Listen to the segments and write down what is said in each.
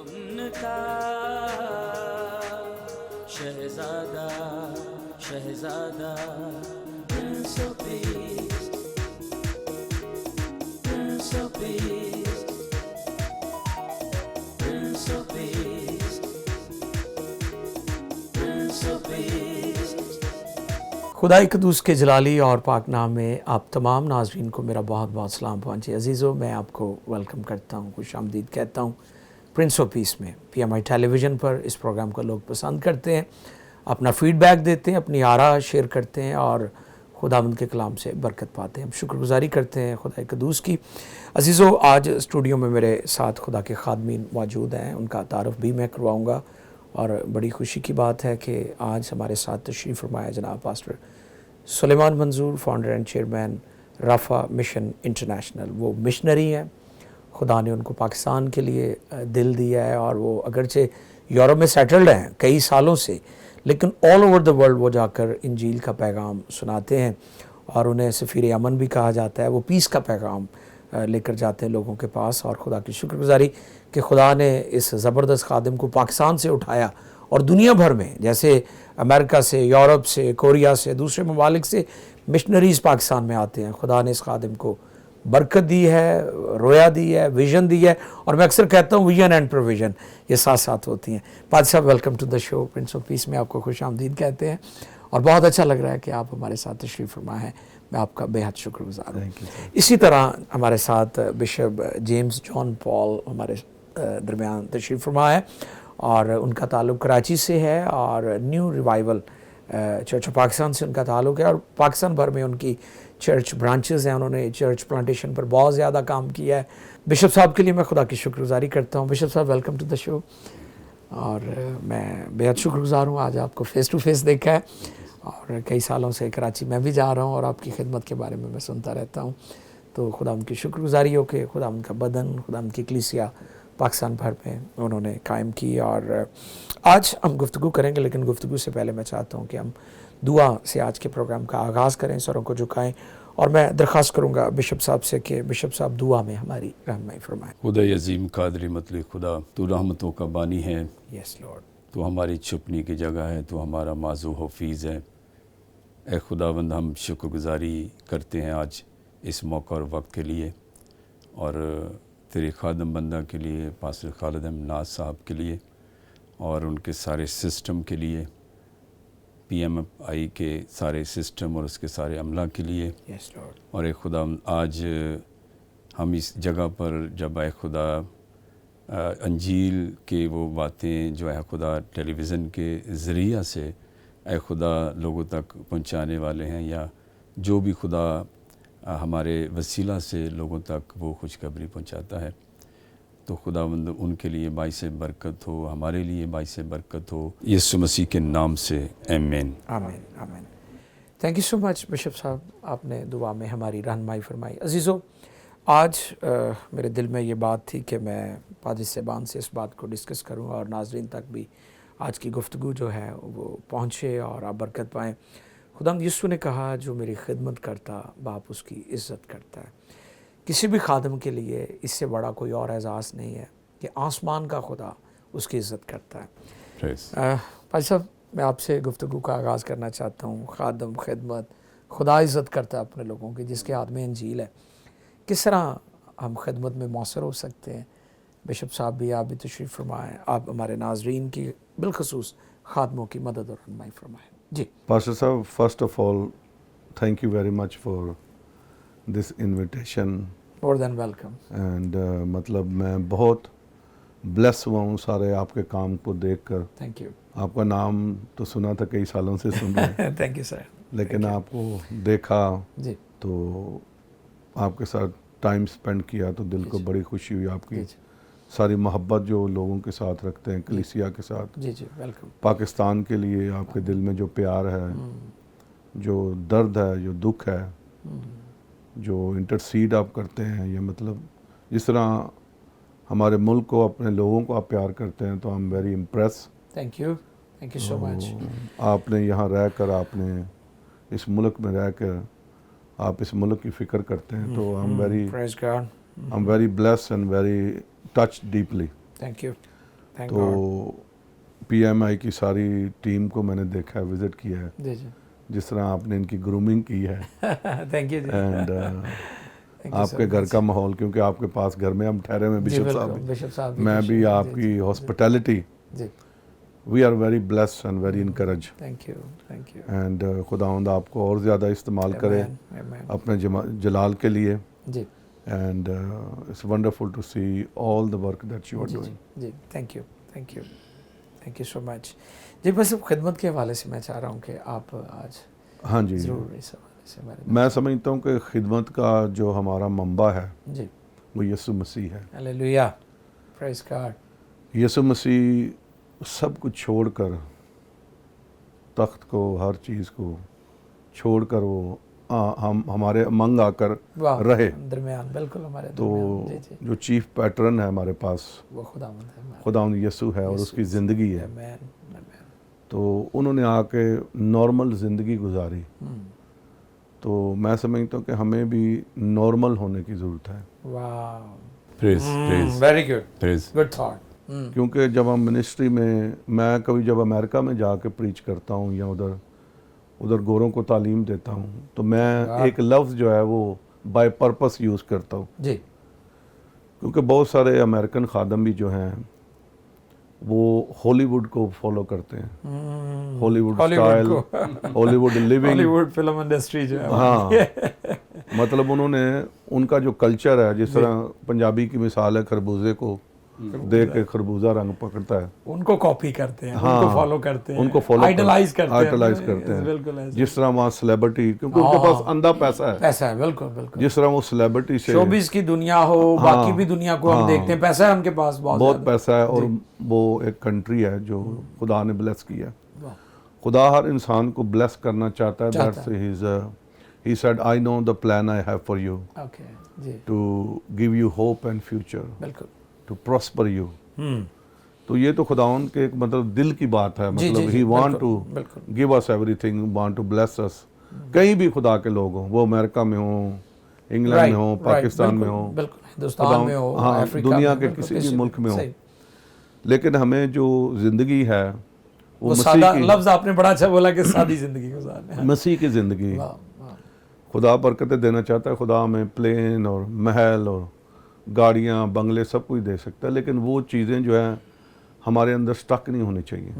अमन का शहजादा शहजादा Prince of Peace, Prince of Peace, Prince of Peace, Prince of Peace। खुदा क़ुद्दूस के जलाली और पाक नाम में आप तमाम नाज़रीन को मेरा बहुत बहुत सलाम पहुँचे। अज़ीज़ों, मैं आपको वेलकम करता हूँ, खुशामदीद कहता हूँ प्रिंस ऑफ पीस में। PMI टेलीविज़न पर इस प्रोग्राम को लोग पसंद करते हैं, अपना फ़ीडबैक देते हैं, अपनी आरा शेयर करते हैं और खुदावंद के कलाम से बरकत पाते हैं। हम शुक्रगुज़ारी करते हैं खुदा क़ुद्दूस की। अज़ीज़ों, आज स्टूडियो में मेरे साथ खुदा के खादमीन मौजूद हैं, उनका तारुफ़ भी मैं करवाऊँगा और बड़ी खुशी की बात है कि आज हमारे साथ तशरीफ़ फरमाया जनाब pastor Suleman Manzoor, founder and chairman Rafa mission international. वो मिशनरी हैं, खुदा ने उनको पाकिस्तान के लिए दिल दिया है और वो अगरचे यूरोप में सेटल्ड हैं कई सालों से, लेकिन ऑल ओवर द वर्ल्ड वो जाकर इंजील का पैगाम सुनाते हैं और उन्हें सफ़ीर अमन भी कहा जाता है। वो पीस का पैगाम लेकर जाते हैं लोगों के पास और खुदा की शुक्रगुजारी कि खुदा ने इस ज़बरदस्त खादिम को पाकिस्तान से उठाया और दुनिया भर में, जैसे अमेरिका से, यूरोप से, कोरिया से, दूसरे ममालिक से मिशनरीज़ पाकिस्तान में आते हैं। खुदा ने इस खादिम को बरकत दी है, रोया दी है, विज़न दी है और मैं अक्सर कहता हूँ विजन एंड प्रोविज़न ये साथ साथ होती हैं। पाद साहब, welcome to the show. Prince of peace में आपको खुशामदीद कहते हैं और बहुत अच्छा लग रहा है कि आप हमारे साथ तशरीफ़ फरमा हैं। मैं आपका बेहद शुक्रगुज़ार हूँ। इसी तरह हमारे साथ बिशप जेम्स जॉन पॉल हमारे दरमियान तशरीफ़ फरमा है और उनका ताल्लुक़ कराची से है और new revival church of Pakistan से उनका ताल्लुक़ है और पाकिस्तान भर में उनकी चर्च ब्रांचेस हैं। उन्होंने चर्च प्लांटेशन पर बहुत ज़्यादा काम किया है। बिशप साहब के लिए मैं खुदा की शुक्रगुजारी करता हूँ। बिशप साहब, वेलकम टू द शो और मैं बेहद शुक्रगुजार हूँ, आज आपको फ़ेस टू फेस देखा है और कई सालों से कराची मैं भी जा रहा हूँ और आपकी खिदमत के बारे में मैं सुनता रहता हूँ। तो खुदा उनकी शुक्रगुजारी हो कि खुदा उनका बदन, खुदा उनकी कलीसिया पाकिस्तान भर में उन्होंने कायम की। और आज हम गुफ्तगू करेंगे, लेकिन गुफ्तगू से पहले मैं चाहता हूँ कि हम दुआ से आज के प्रोग्राम का आगाज़ करें, सरों को झुकाएं और मैं दरख्वास्त करूँगा बिशप साहब से कि बिशप साहब दुआ में हमारी रहनुमाई फरमाएं। खुदा अज़ीम कादर मतलब खुदा, तू रहमतों का बानी है। Yes Lord. तू हमारी छुपने की जगह है, तू हमारा माज़ू हफीज़ है। ए खुदावंद, हम शुक्रगुजारी करते हैं आज इस मौका और वक्त के लिए और तेरे खादम बंदा के लिए, पास्टर खालिद अहमद नाज साहब के लिए और उनके सारे सिस्टम के लिए, PMI के सारे सिस्टम और उसके सारे अमला के लिए। Yes Lord. और एक खुदा, आज हम इस जगह पर जब ए खुदा अंजील के वो बातें जो है खुदा टेलीविज़न के ज़रिया से ए खुदा लोगों तक पहुंचाने वाले हैं, या जो भी खुदा हमारे वसीला से लोगों तक वो खुशखबरी पहुंचाता है, तो खुदावंद उनके लिए बाइस बरकत हो, हमारे लिए बाइस बरकत हो, यीशु मसीह के नाम से आमीन आमीन आमीन। Thank you so much bishop साहब, आपने दुआ में हमारी रहनुमाई फरमाई। अजीज़ों, आज मेरे दिल में ये बात थी कि मैं पादी साहबान से इस बात को डिस्कस करूं और नाजरीन तक भी आज की गुफ्तगू जो है वो पहुँचे और आप बरकत पाएँ। खुदावंद यीशु ने कहा, जो मेरी खिदमत करता बाप उसकी इज़्ज़त करता है। किसी भी खादम के लिए इससे बड़ा कोई और एजाज़ नहीं है कि आसमान का खुदा उसकी इज़्ज़त करता है। भाई साहब, मैं आपसे गुफ्तगू का आगाज़ करना चाहता हूँ। खादम, खिदमत, खुदा इज़्ज़त करता है अपने लोगों की, जिसके हाथ में इंजील है। किस तरह हम खिदमत में मौसर हो सकते हैं? बिशप साहब भी, आप भी तशरीफ़ फरमाएँ, आप हमारे नाजरीन की बिलखसूस खादमों की मदद और रहनुमाई फरमाएँ। जी पास्टर साहब, first of all thank you very much for this invitation. More than welcome. And मतलब मैं बहुत ब्लेस हुआ हूँ सारे आपके काम को देखकर। Thank you. आपका नाम तो सुना था, कई सालों से सुन रहे हैं थैंक यू सर। लेकिन आपको देखा जी तो आपके साथ टाइम स्पेंड किया तो दिल को बड़ी खुशी हुई। आपकी जी सारी मोहब्बत जो लोगों के साथ रखते हैं, कलीसिया के साथ, जी जी वेलकम। पाकिस्तान के लिए आपके दिल में जो प्यार है, जो दर्द है, जो दुख है, जो इंटरसीड आप करते हैं, ये मतलब जिस तरह हमारे मुल्क को, अपने लोगों को आप प्यार करते हैं, तो I am very impress. Thank you so much. आपने यहाँ रहकर, आपने इस मुल्क में रहकर आप इस मुल्क की फ़िक्र करते हैं, तो I am very praise God. I am very blessed and very touched deeply. Thank you. Thank तो PMI की सारी टीम को मैंने देखा है, विजिट किया है, जी जी जिस तरह आपने इनकी ग्रूमिंग की है थैंक यू जी एंड Thank you आपके so घर much. का माहौल, क्योंकि आपके पास घर में हम ठहरे हुए हैं, जी बिशप बिल्कुल, साहब भी, बिशप साहब मैं खुश भी हैं। आपकी हॉस्पिटैलिटी, जी we are very blessed and very encourage thank you and खुदावंद आपको और ज़्यादा इस्तेमाल करे आमेन अपने जलाल के लिए जी and it's wonderful to see all the work that you are जी डूइंग। जी थैंक यू सो मच जी। बस अब खिदमत के हवाले से मैं चाह रहा हूँ कि आप आज हाँ जी, ज़रूर इस हवाले से हमारे मैं समझता हूँ कि खिदमत का जो हमारा मंबा है जी वो यीशु मसीह है। हालेलुया प्रेज़ गॉड यीशु मसीह सब कुछ छोड़कर, तख्त को, हर चीज़ को छोड़कर वो हम हमारे अमंग आकर वाह रहे। दरमियान बिल्कुल हमारे तो दरमियान जी जी जो चीफ पैटर्न है हमारे पास, वो खुदावंद है हमारा खुदावंद यीशु है और उसकी ज़िंदगी है। आमेन तो उन्होंने आके नॉर्मल ज़िंदगी गुजारी। तो मैं समझता हूँ कि हमें भी नॉर्मल होने की ज़रूरत है, वाह praise very good praise good thought क्योंकि जब हम मिनिस्ट्री में, मैं कभी जब अमेरिका में जाके प्रीच करता हूँ या उधर गोरों को तालीम देता हूँ, तो मैं एक लफ्ज़ जो है वो बाय पर्पस यूज़ करता हूँ, जी क्योंकि बहुत सारे अमेरिकन खादम भी जो हैं वो हॉलीवुड को फॉलो करते हैं, Hollywood style, Hollywood living, Hollywood film industry जो है हाँ मतलब उन्होंने, उनका जो कल्चर है, जिस तरह पंजाबी की मिसाल है खरबूजे को देख के खरबूजा रंग पकड़ता है, उनको कॉपी करते हैं, हाँ, उनको फॉलो करते हैं, उनको फॉलो आइडलाइज करते हैं, बिल्कुल ऐसे। जिस तरह वहाँ सेलिब्रिटी, क्योंकि उनके पास अंधा पैसा है, पैसा है बिल्कुल बिल्कुल। जिस तरह वो सेलिब्रिटी से, शोबिस की दुनिया हो, बाकी भी दुनिया को हम देखते हैं, पैसा है उनके पास बहुत पैसा है, और वो एक कंट्री है जो खुदा ने ब्लेस किया। खुदा हर इंसान को ब्लेस करना चाहता है। That's he said I know the plan I have for you, okay जी to give you hope and future, बिल्कुल to prosper you। तो ये तो खुदावन के एक मतलब दिल की बात है, जी, मतलब जी, he want बिल्कुल, to बिल्कुल। give us everything, want to bless us। कहीं भी खुदा के लोग हों, वो अमेरिका में हों, इंग्लैंड में हों, पाकिस्तान में हों, बिल्कुल हिंदुस्तान में हो, हाँ, अफ्रीका दुनिया में, के बिल्कुल, किसी भी मुल्क में हो, सही। लेकिन हमें जो जिंदगी है वो वो मसीह सादा की, लफ्ज आपने बड़ा अच्छा बोला कि सादी जिंदगी गुजारने हैं। मसीह की जिंदगी। वाह, वाह। खुदा बरकतें देना चाहता है, खुदा हमें प्लेन और महल और गाड़ियाँ, बंगले सब कुछ दे सकता है, लेकिन वो चीज़ें जो हैं हमारे अंदर स्टक नहीं होनी चाहिए।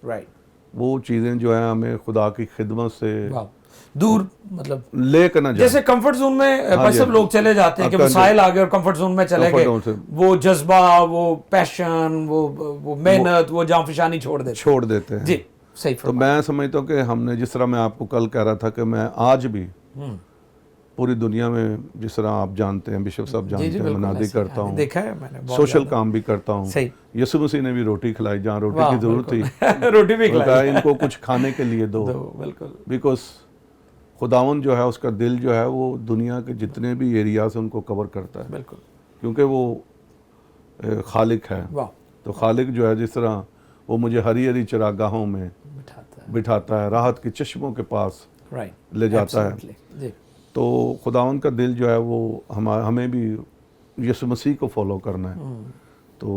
राइट वो चीज़ें जो हैं हमें खुदा की खिदमत से वाह, दूर मतलब लेकर ना जाए। जैसे कंफर्ट जोन में हाँ जी, सब लोग चले जाते हैं कि वसाइल आ गए और कंफर्ट जोन में चले comfort गए, zone से। वो जज्बा, वो पैशन, वो मेहनत, वो जांफशानी छोड़ देते हैं। जी सही तो मैं समझता हूँ कि हमने, जिस तरह मैं आपको कल कह रहा था कि मैं आज भी पूरी दुनिया में, जिस तरह आप जानते हैं, बिशप साहब जानते हैं, मनादी करता हूँ, देखा है मैंने, सोशल काम भी करता हूँ। सही। यीशु मसीह ने भी रोटी खिलाई जहाँ रोटी की जरूरत थी रोटी भी खिलाई, इनको कुछ खाने के लिए दो, बिल्कुल। बिकॉज खुदावन जो है उसका दिल जो है वो दुनिया के जितने भी एरियाज हैं उनको कवर करता है, बिल्कुल, क्योंकि वो खालिक है। तो खालिक जो है, जिस तरह वो मुझे हरी हरी चरागाहों में बिठाता है, राहत के चश्मों के पास ले जाता है, तो खुदावन का दिल जो है वो हमें भी यीशु मसीह को फॉलो करना है। तो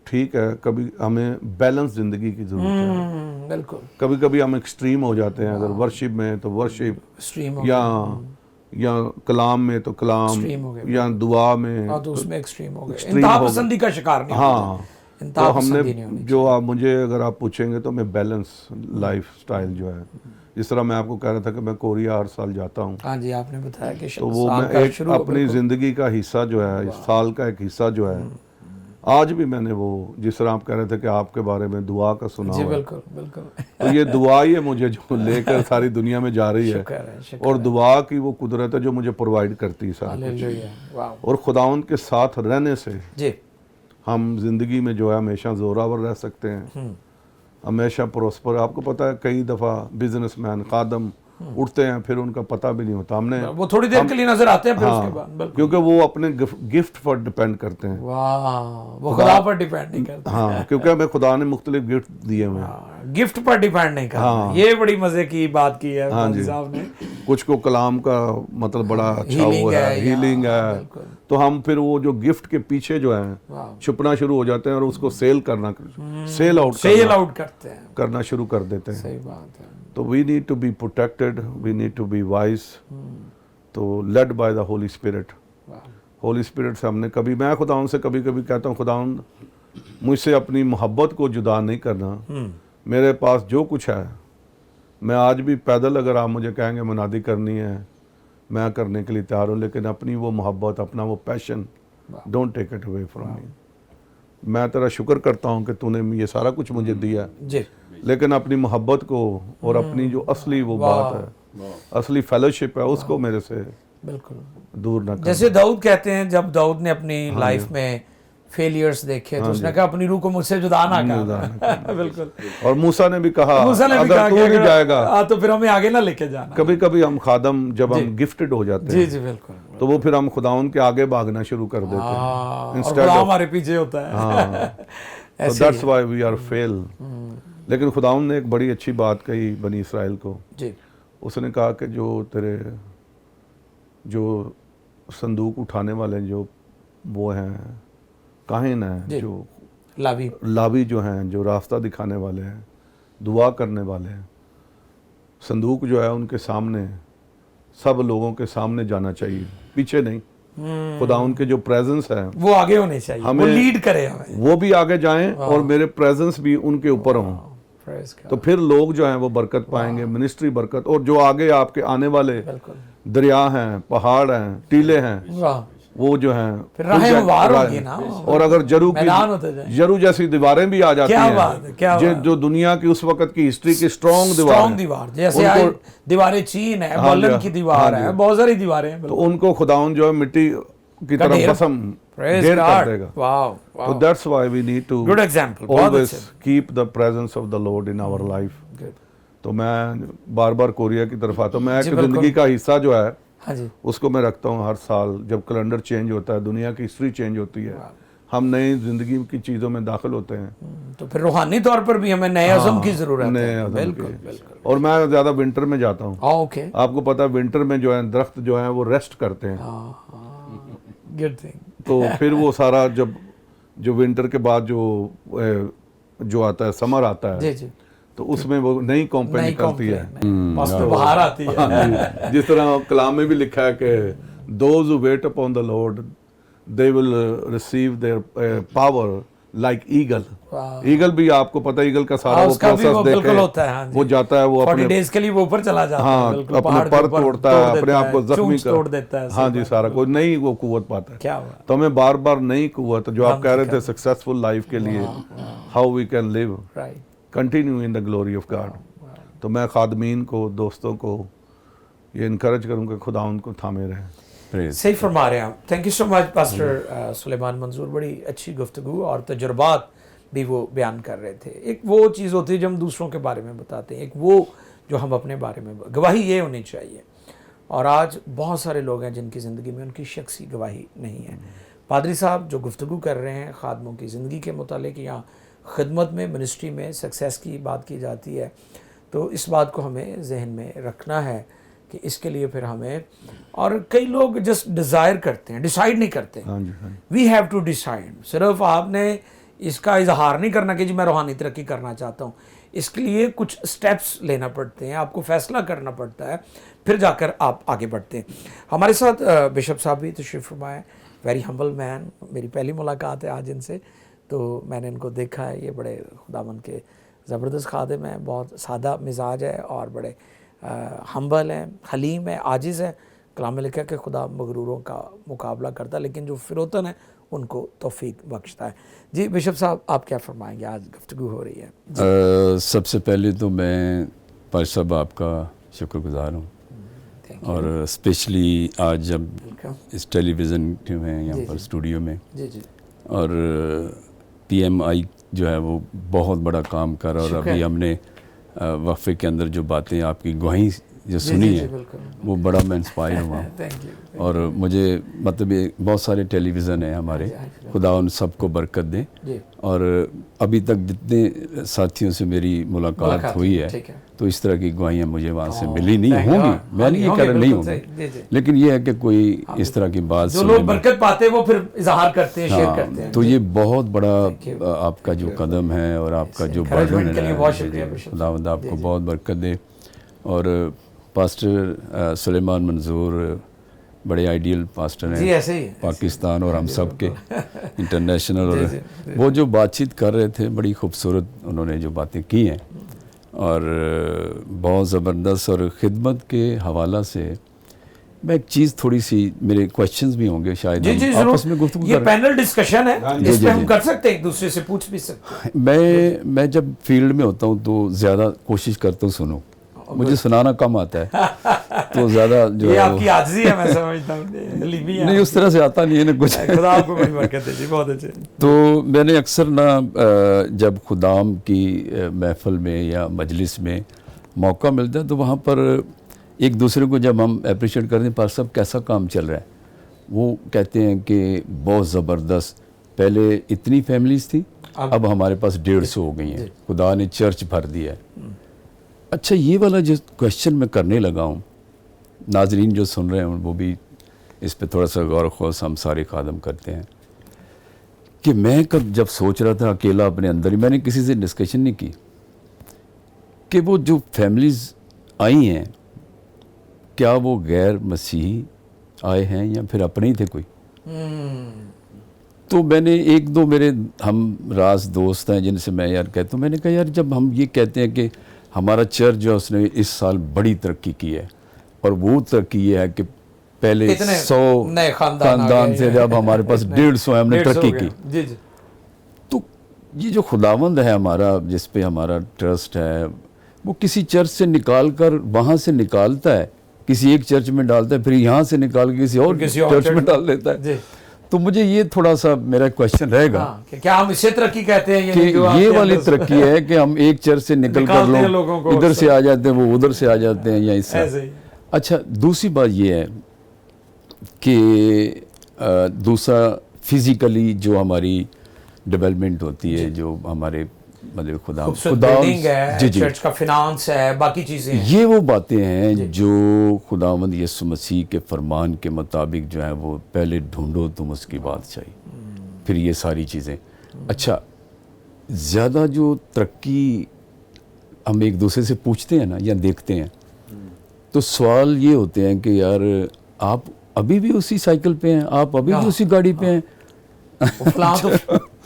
ठीक है, कभी हमें बैलेंस ज़िंदगी की ज़रूरत है, बिल्कुल। कभी कभी हम एक्सट्रीम हो जाते हैं, अगर वर्शिप में तो वर्शिप, या कलाम में तो कलाम, या दुआ में तो उसमें एक्सट्रीम हो गए, इंतहा पसंदी का शिकार नहीं। हाँ, तो हमने जो आप मुझे अगर आप पूछेंगे तो मैं बैलेंस लाइफ स्टाइल जो है, जिस तरह मैं आपको कह रहा था कि मैं कोरिया हर साल जाता हूँ। हाँ जी, आपने बताया कि तो वो मैं एक अपनी ज़िंदगी का हिस्सा जो है, इस साल का एक हिस्सा जो है, आज भी मैंने वो, जिस तरह आप कह रहे थे कि आपके बारे में दुआ का सुना हुआ है, बिल्कुल बिल्कुल। तो ये दुआ ही है मुझे जो लेकर सारी दुनिया में जा रही है, और दुआ की वो कुदरत है जो मुझे प्रोवाइड करती है सारा कुछ। और खुदावंद के साथ रहने से हम जिंदगी में जो है हमेशा जोरावर रह सकते हैं, हमेशा प्रोस्पर। आपको पता है कई दफ़ा बिजनेसमैन खादम उठते हैं, फिर उनका पता भी नहीं होता, हमने वो थोड़ी देर के लिए नजर आते हैं, फिर उसके बाद, क्योंकि वो अपने गिफ्ट पर डिपेंड करते हैं, वो खुदा पर डिपेंड नहीं करते। हाँ, क्योंकि हमें खुदा ने मुख्तलिफ गिफ्ट दिए हुए हैं, गिफ्ट पर डिपेंड नहीं करते। ये बड़ी मजे की बात की है साहब ने। कुछ को कलाम का मतलब बड़ा अच्छा वो है, हीलिंग है, तो हम फिर वो जो गिफ्ट के पीछे जो है वाह। छुपना शुरू हो जाते हैं और उसको सेल सेल आउट करते हैं, करना शुरू कर देते हैं। सही बात है। तो we need to be protected, we need to be wise, तो led by the holy spirit. Holy spirit से हमने कभी, मैं खुदाउन से कभी कभी कहता हूँ, खुदाउन मुझसे अपनी मोहब्बत को जुदा नहीं करना। मेरे पास जो कुछ है, मैं आज भी पैदल अगर आप मुझे कहेंगे मुनादी करनी है, मैं करने के लिए तैयार हूँ, लेकिन अपनी वो मोहब्बत, अपना वो passion, don't take it away from me. मैं तेरा शुक्र करता हूँ कि तूने ये सारा कुछ मुझे दिया जी, लेकिन अपनी मोहब्बत को और अपनी जो असली वो बात है, असली फेलोशिप है, उसको मेरे से बिल्कुल दूर ना कर। जैसे दाऊद कहते हैं, जब दाऊद ने अपनी लाइफ में फेलियर्स देखे तो उसने कहा अपनी रूह को मुझसे जुदा ना कर। बिल्कुल। और मूसा ने भी कहा मूसा ने भी कहा अगर कि तू नहीं जाएगा, तो फिर हमें आगे ना लेके जाना। कभी कभी हम खादम जब हम गिफ्टेड हो जाते जी हैं जी बिल्कुल, तो वो फिर हम खुदाउन के आगे भागना शुरू कर देते हैं और Instead खुदा of- हमारे पीछे होता है। हाँ, तो ऐसे that's why we are fail. लेकिन खुदाउन ने एक बड़ी अच्छी बात कही बनी इसराइल को। जी, उसने कहा कि जो तेरे जो संदूक उठाने वाले जो वो हैं, काहिन हैं, जी। जो लावी, लावी जो हैं, जो रास्ता दिखाने वाले हैं, दुआ करने वाले हैं, संदूक जो है उनके सामने, सब लोगों के सामने जाना चाहिए, पीछे नहीं। खुदा उनके जो प्रेजेंस है वो आगे होने चाहिए, वो हमें- लीड करे हमें। वो भी आगे जाएं और मेरे प्रेजेंस भी उनके ऊपर हों, Praise God। तो फिर लोग जो हैं वो बरकत पाएंगे, मिनिस्ट्री बरकत। और जो आगे आपके आने वाले बिल्कुल, दरिया हैं, पहाड़ हैं, टीले हैं, वाह, वो जो हैं फिर राहें हमवार राहें- होंगी ना। और अगर मैदान होते जाएं। जरू जैसी दीवारें भी आ जाती क्या हैं, बात है, क्या बात। जो दुनिया की उस वक्त की हिस्ट्री की स्ट्रॉन्ग स्ट्रॉन्ग दीवार, जैसे उनको- आज दीवारें चीन है, हाँ जी, बर्लिन की दीवार हाँ जी। है, बहुत सारी दीवारें हैं। तो उनको खुदाउन जो है मिट्टी की का तरफ ढेर- भस्म Praise ढेर God। कर देगा। वाह, तो वाह। That's why we need to Good example, बहुत always अच्छे। keep the presence of the Lord in our life। Good। तो मैं बार बार कोरिया की तरफ आता हूँ। मैं जी, एक बिल्कुल। जिंदगी का हिस्सा जो है हाँ जी, उसको मैं रखता हूँ हर साल। जब कैलेंडर चेंज होता है, दुनिया की हिस्ट्री चेंज होती है, हम नई जिंदगी की चीज़ों में दाखिल होते हैं। तो फिर रूहानी तौर पर भी हमें नए अज़म की जरूरत नए है। अज़म बिल्कुल की। बिल्कुल। और मैं ज़्यादा विंटर में जाता हूँ। ओके, आपको पता है विंटर में जो है दरख्त जो है वो रेस्ट करते हैं, गुड थिंग। तो फिर वो सारा जब जो विंटर के बाद जो आता है, समर आता जी है, जी, तो उसमें वो नई कॉम्पे नई निकलती है। बस में बाहर आती है। हाँ, जिस तरह कलाम में भी लिखा है कि those who wait upon the Lord they will receive their power like eagle। वाह। ईगल भी आपको पता है, ईगल का सारा हाँ, वो उसका भी प्रोसेस वो देखे बिल्कुल होता है। हाँ जी। वो जाता है, वो 40 अपने डेज के लिए वो ऊपर चला जाता है। हाँ बिल्कुल, अपने पहाड़ के पर ऊपर तोड़ता है, अपने देता आप को है, जख्मी चोंच तोड़ देता है। हाँ जी, सारा कुछ नई वो कुव्वत पाता है। क्या हुआ? तो हमें बार बार नई कुव्वत, जो आप हम कह रहे थे सक्सेसफुल लाइफ के लिए, how we can live right, continue in the glory of God. तो मैं खादमीन को, दोस्तों को ये इनकरेज करूँगा कि खुदा उनको थामे रहें। Praise। सही फरमा रहे हैं आप। Thank you so much pastor Suleman Manzoor, बड़ी अच्छी गुफ्तगू और तजुर्बात भी वो बयान कर रहे थे। एक वो चीज़ होती है जो हम दूसरों के बारे में बताते हैं, एक वो जो हम अपने बारे में, गवाही ये होनी चाहिए। और आज बहुत सारे लोग हैं जिनकी ज़िंदगी में उनकी शख्सी गवाही नहीं है। पादरी साहब जो गुफ्तगू कर रहे हैं खादमों की ज़िंदगी के मुतालिक, या खिदमत में, मिनिस्ट्री में सक्सेस की बात की जाती है, तो इस बात को हमें जहन में रखना है कि इसके लिए फिर हमें, और कई लोग जस्ट डिज़ायर करते हैं, डिसाइड नहीं करते। हाँ जी, हाँ जी। We have to decide. सिर्फ आपने इसका इजहार नहीं करना कि जी मैं रूहानी तरक्की करना चाहता हूँ। इसके लिए कुछ स्टेप्स लेना पड़ते हैं, आपको फैसला करना पड़ता है, फिर जाकर आप आगे बढ़ते हैं। हमारे साथ बिशप साहब भी तशरीफ़ फरमाए, वेरी हम्बल मैन। मेरी पहली मुलाकात है आज इनसे, तो मैंने इनको देखा है, ये बड़े खुदावंद के ज़बरदस्त खादिम हैं, बहुत सादा मिजाज है और बड़े हम्बल हैं, हलीम है, आजिज़ है। कलाम में लिखा है कि खुदा मगरूरों का मुकाबला करता है, लेकिन जो फिरौतन है उनको तौफीक बख्शता है। जी बिशप साहब, आप क्या फरमाएंगे? आज गुफ्तगू हो रही है। सबसे पहले तो मैं पार साहब आपका शुक्रगुजार हूँ, थैंक यू। और स्पेशली आज जब वेलकम। इस टेलीविज़न में यहाँ जी, पर जी। स्टूडियो में, जी जी, और PMI जो है वो बहुत बड़ा काम कर रहा है। और शुक्र अभी है। हमने वक्फे के अंदर जो बातें आपकी गवाही जो सुनी जी, है बिल्कुल। वो बड़ा मैं इंस्पायर हुआ। Thank you. और मुझे मतलब ये बहुत सारे टेलीविज़न हैं हमारे, खुदा उन सबको बरकत दे। जी। और अभी तक जितने साथियों से मेरी मुलाकात हुई है, ठीक है। तो इस तरह की गवाहियाँ मुझे वहाँ से मिली नहीं thank होंगी, God। मैं नहीं ये कह रहा नहीं होंगी, जी, जी। लेकिन ये है कि कोई इस तरह की बात जो सुनने लोग में- बरकत पाते हैं वो फिर इजहार करते हैं, शेयर हाँ, करते हैं। तो ये बहुत बड़ा you। आपका जो कदम है और आपका जो encouragement बर्डन के लिए है, बहुत शुक्रिया बिशप साहब। खुदावंद आपको बहुत बरकत दे। और पास्टर सुलेमान मंजूर बड़े आइडियल पास्टर जी, हैं ऐसे ही है। पाकिस्तान और हम सब के इंटरनेशनल। जी, और जी, वो जो बातचीत कर रहे थे बड़ी खूबसूरत उन्होंने जो बातें की हैं और बहुत ज़बरदस्त। और ख़िदमत के हवाला से मैं एक चीज़ थोड़ी सी, मेरे क्वेश्चंस भी होंगे शायद, जी, जी, हम जरूर। आपस में गुफ्तगू ये करें। पैनल डिस्कशन है, हाँ, इस जी, पे जी, हम जी। कर सकते हैं, एक दूसरे से पूछ भी सकते हैं। मैं जब फील्ड में होता हूँ तो ज़्यादा कोशिश करता हूँ सुनूं, मुझे सुनाना कम आता है तो ज़्यादा जो ये है वो- आपकी आजिज़ी है, मैं समझता हूँ। लीबी है नहीं उस तरह से आता नहीं है ना कुछ। खुदा आपको बड़ी बरकत दे जी, बहुत अच्छे। तो मैंने अक्सर ना जब खुदाम की महफिल में या मजलिस में मौका मिलता है तो वहाँ पर एक दूसरे को जब हम अप्रिशिएट करते हैं, पर सब कैसा काम चल रहा है, वो कहते हैं कि बहुत ज़बरदस्त, पहले इतनी फैमिलीज थी अब हमारे पास 150 हो गई हैं, खुदा ने चर्च भर दिया है। अच्छा, ये वाला जो क्वेश्चन मैं करने लगा हूँ, नाजरीन जो सुन रहे हैं वो भी इस पे थोड़ा सा गौर ख़ौस हम सारे खादम करते हैं कि मैं कब जब सोच रहा था अकेला अपने अंदर ही, मैंने किसी से डिस्कशन नहीं की कि वो जो फैमिलीज़ आई हैं क्या वो गैर मसीही आए हैं या फिर अपने ही थे कोई। तो मैंने एक दो मेरे हम राज दोस्त हैं जिनसे मैं यार कहता हूँ, मैंने कहा यार जब हम ये कहते हैं कि हमारा चर्च जो है उसने इस साल बड़ी तरक्की की है, और वो तरक्की ये है कि पहले इतने 100 नए खानदान आ खानदान गए से हैं। जब हमारे पास 150 है, हमने 150 तरक्की हो की। गया। जी, जी। तो ये जो खुदावंद है हमारा, जिस पे हमारा ट्रस्ट है, वो किसी चर्च से निकाल कर वहाँ से निकालता है, किसी एक चर्च में डालता है, फिर यहाँ से निकाल के किसी और चर्च में डाल देता है। जी। तो मुझे ये थोड़ा सा मेरा क्वेश्चन रहेगा हाँ, कि क्या हम इसे तरक्की कहते हैं कि नहीं, जो ये आपके वाली अंदर- तरक्की है कि हम एक चर्च से निकल कर निकालते हैं लोगों को इधर से अक्सर। आ जाते हैं, वो उधर से आ जाते हैं, या इस ऐसे तरह। ही। अच्छा, दूसरी बात ये है कि दूसरा फिजिकली जो हमारी डेवलपमेंट होती है, जो हमारे मतलब खुदा बिल्डिंग है, जी जी, चर्च का फिनांस है, बाकी चीजें हैं। ये वो बातें हैं जो खुदावंद यीशु मसीह के फरमान के मुताबिक जो है वो पहले ढूंढो तुम उसकी बादशाही, फिर ये सारी चीज़ें। अच्छा, ज़्यादा जो तरक्की हम एक दूसरे से पूछते हैं ना या देखते हैं, तो सवाल ये होते हैं कि यार आप अभी भी उसी साइकिल पे हैं, आप अभी भी उसी गाड़ी पे हैं। वो फलां तो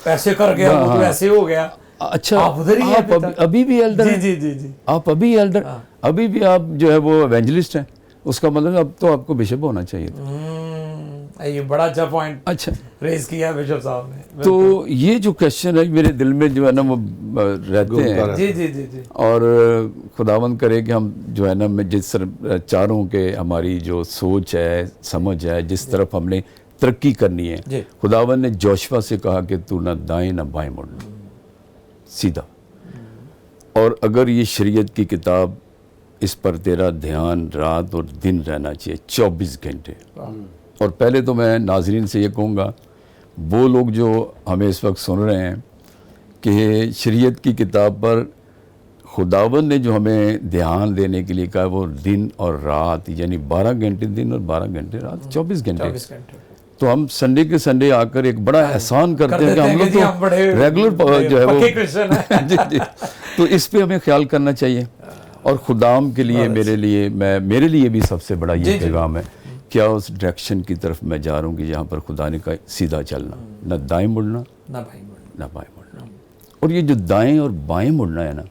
पैसे कर गया, वो तो ऐसे हो गया। अच्छा, आप उधर ही हैं आप अभी तक। अभी भी एल्डर जी, हैं, जी, जी, जी। आप अभी एल्डर, अभी भी आप जो है वो एवेंजलिस्ट हैं, उसका मतलब अब तो आपको बिशप होना चाहिए था। ये बड़ा अच्छा पॉइंट अच्छा, रेज किया बिशप साहब ने। तो ये जो क्वेश्चन है मेरे दिल में जो है ना वो रहते हैं। जी, जी, जी, जी। और खुदावंद करे कि हम जो है ना, मैं जिस चारों के हमारी जो सोच है, समझ है, जिस तरफ हमने तरक्की करनी जी। है, खुदावंद ने जोशुआ से कहा कि तू ना दाएं ना बाएं मुड़ना, सीधा। और अगर ये शरीयत की किताब, इस पर तेरा ध्यान रात और दिन रहना चाहिए, 24 घंटे। और पहले तो मैं नाजरीन से ये कहूँगा, वो लोग जो हमें इस वक्त सुन रहे हैं, कि शरीयत की किताब पर खुदावंद ने जो हमें ध्यान देने के लिए कहा, वो दिन और रात, यानी 12 घंटे दिन और 12ह घंटे रात, 24 घंटे। 24 घंटे। तो हम संडे के संडे आकर एक बड़ा एहसान करते हैं कि हम लोग जी, हम बड़े तो रेगुलर जो है वो पक्के क्रिश्चियन हैं। जी जी, तो इस पे हमें ख्याल करना चाहिए। और खुदाम के लिए, मेरे लिए भी सबसे बड़ा ये पैगाम है, क्या उस डायरेक्शन की तरफ मैं जा रहा हूँ कि जहाँ पर खुदा ने कहा सीधा चलना, ना दाएं मुड़ना ना भाई मुड़ना, ना बाएं मुड़ना। और ये जो दाएं और बाएं मुड़ना है ना,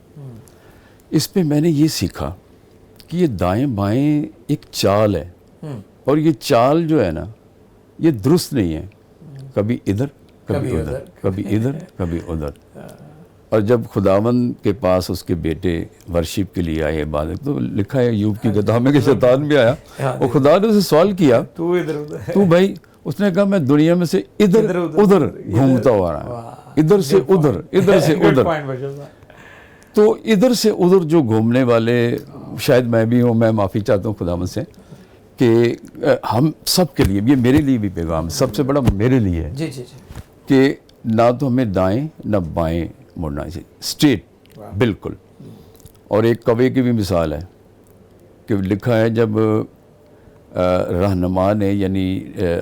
इस पे मैंने ये सीखा कि ये दाएं बाएं एक चाल है, और ये चाल जो है ना, ये दुरुस्त नहीं है, कभी इधर कभी उधर, कभी इधर कभी उधर। और जब खुदावंद के पास उसके बेटे वर्शिप के लिए आए इबादत, तो लिखा है यूब की किताब में कि शैतान भी आया और खुदा ने उसे सवाल किया, तू इधर उधर, तू भाई, उसने कहा मैं दुनिया में से इधर उधर घूमता हुआ रहा, इधर से उधर, इधर से उधर। तो इधर से उधर जो घूमने वाले, शायद मैं भी हूँ, मैं माफ़ी चाहता हूँ खुदावंद से कि हम सब के लिए, ये मेरे लिए भी पैगाम सबसे बड़ा मेरे लिए है जी जी जी। कि ना तो हमें दाएं ना बाएं मुड़ना चाहिए, स्ट्रेट बिल्कुल। और एक कवि की भी मिसाल है कि लिखा है जब रहनुमा ने यानी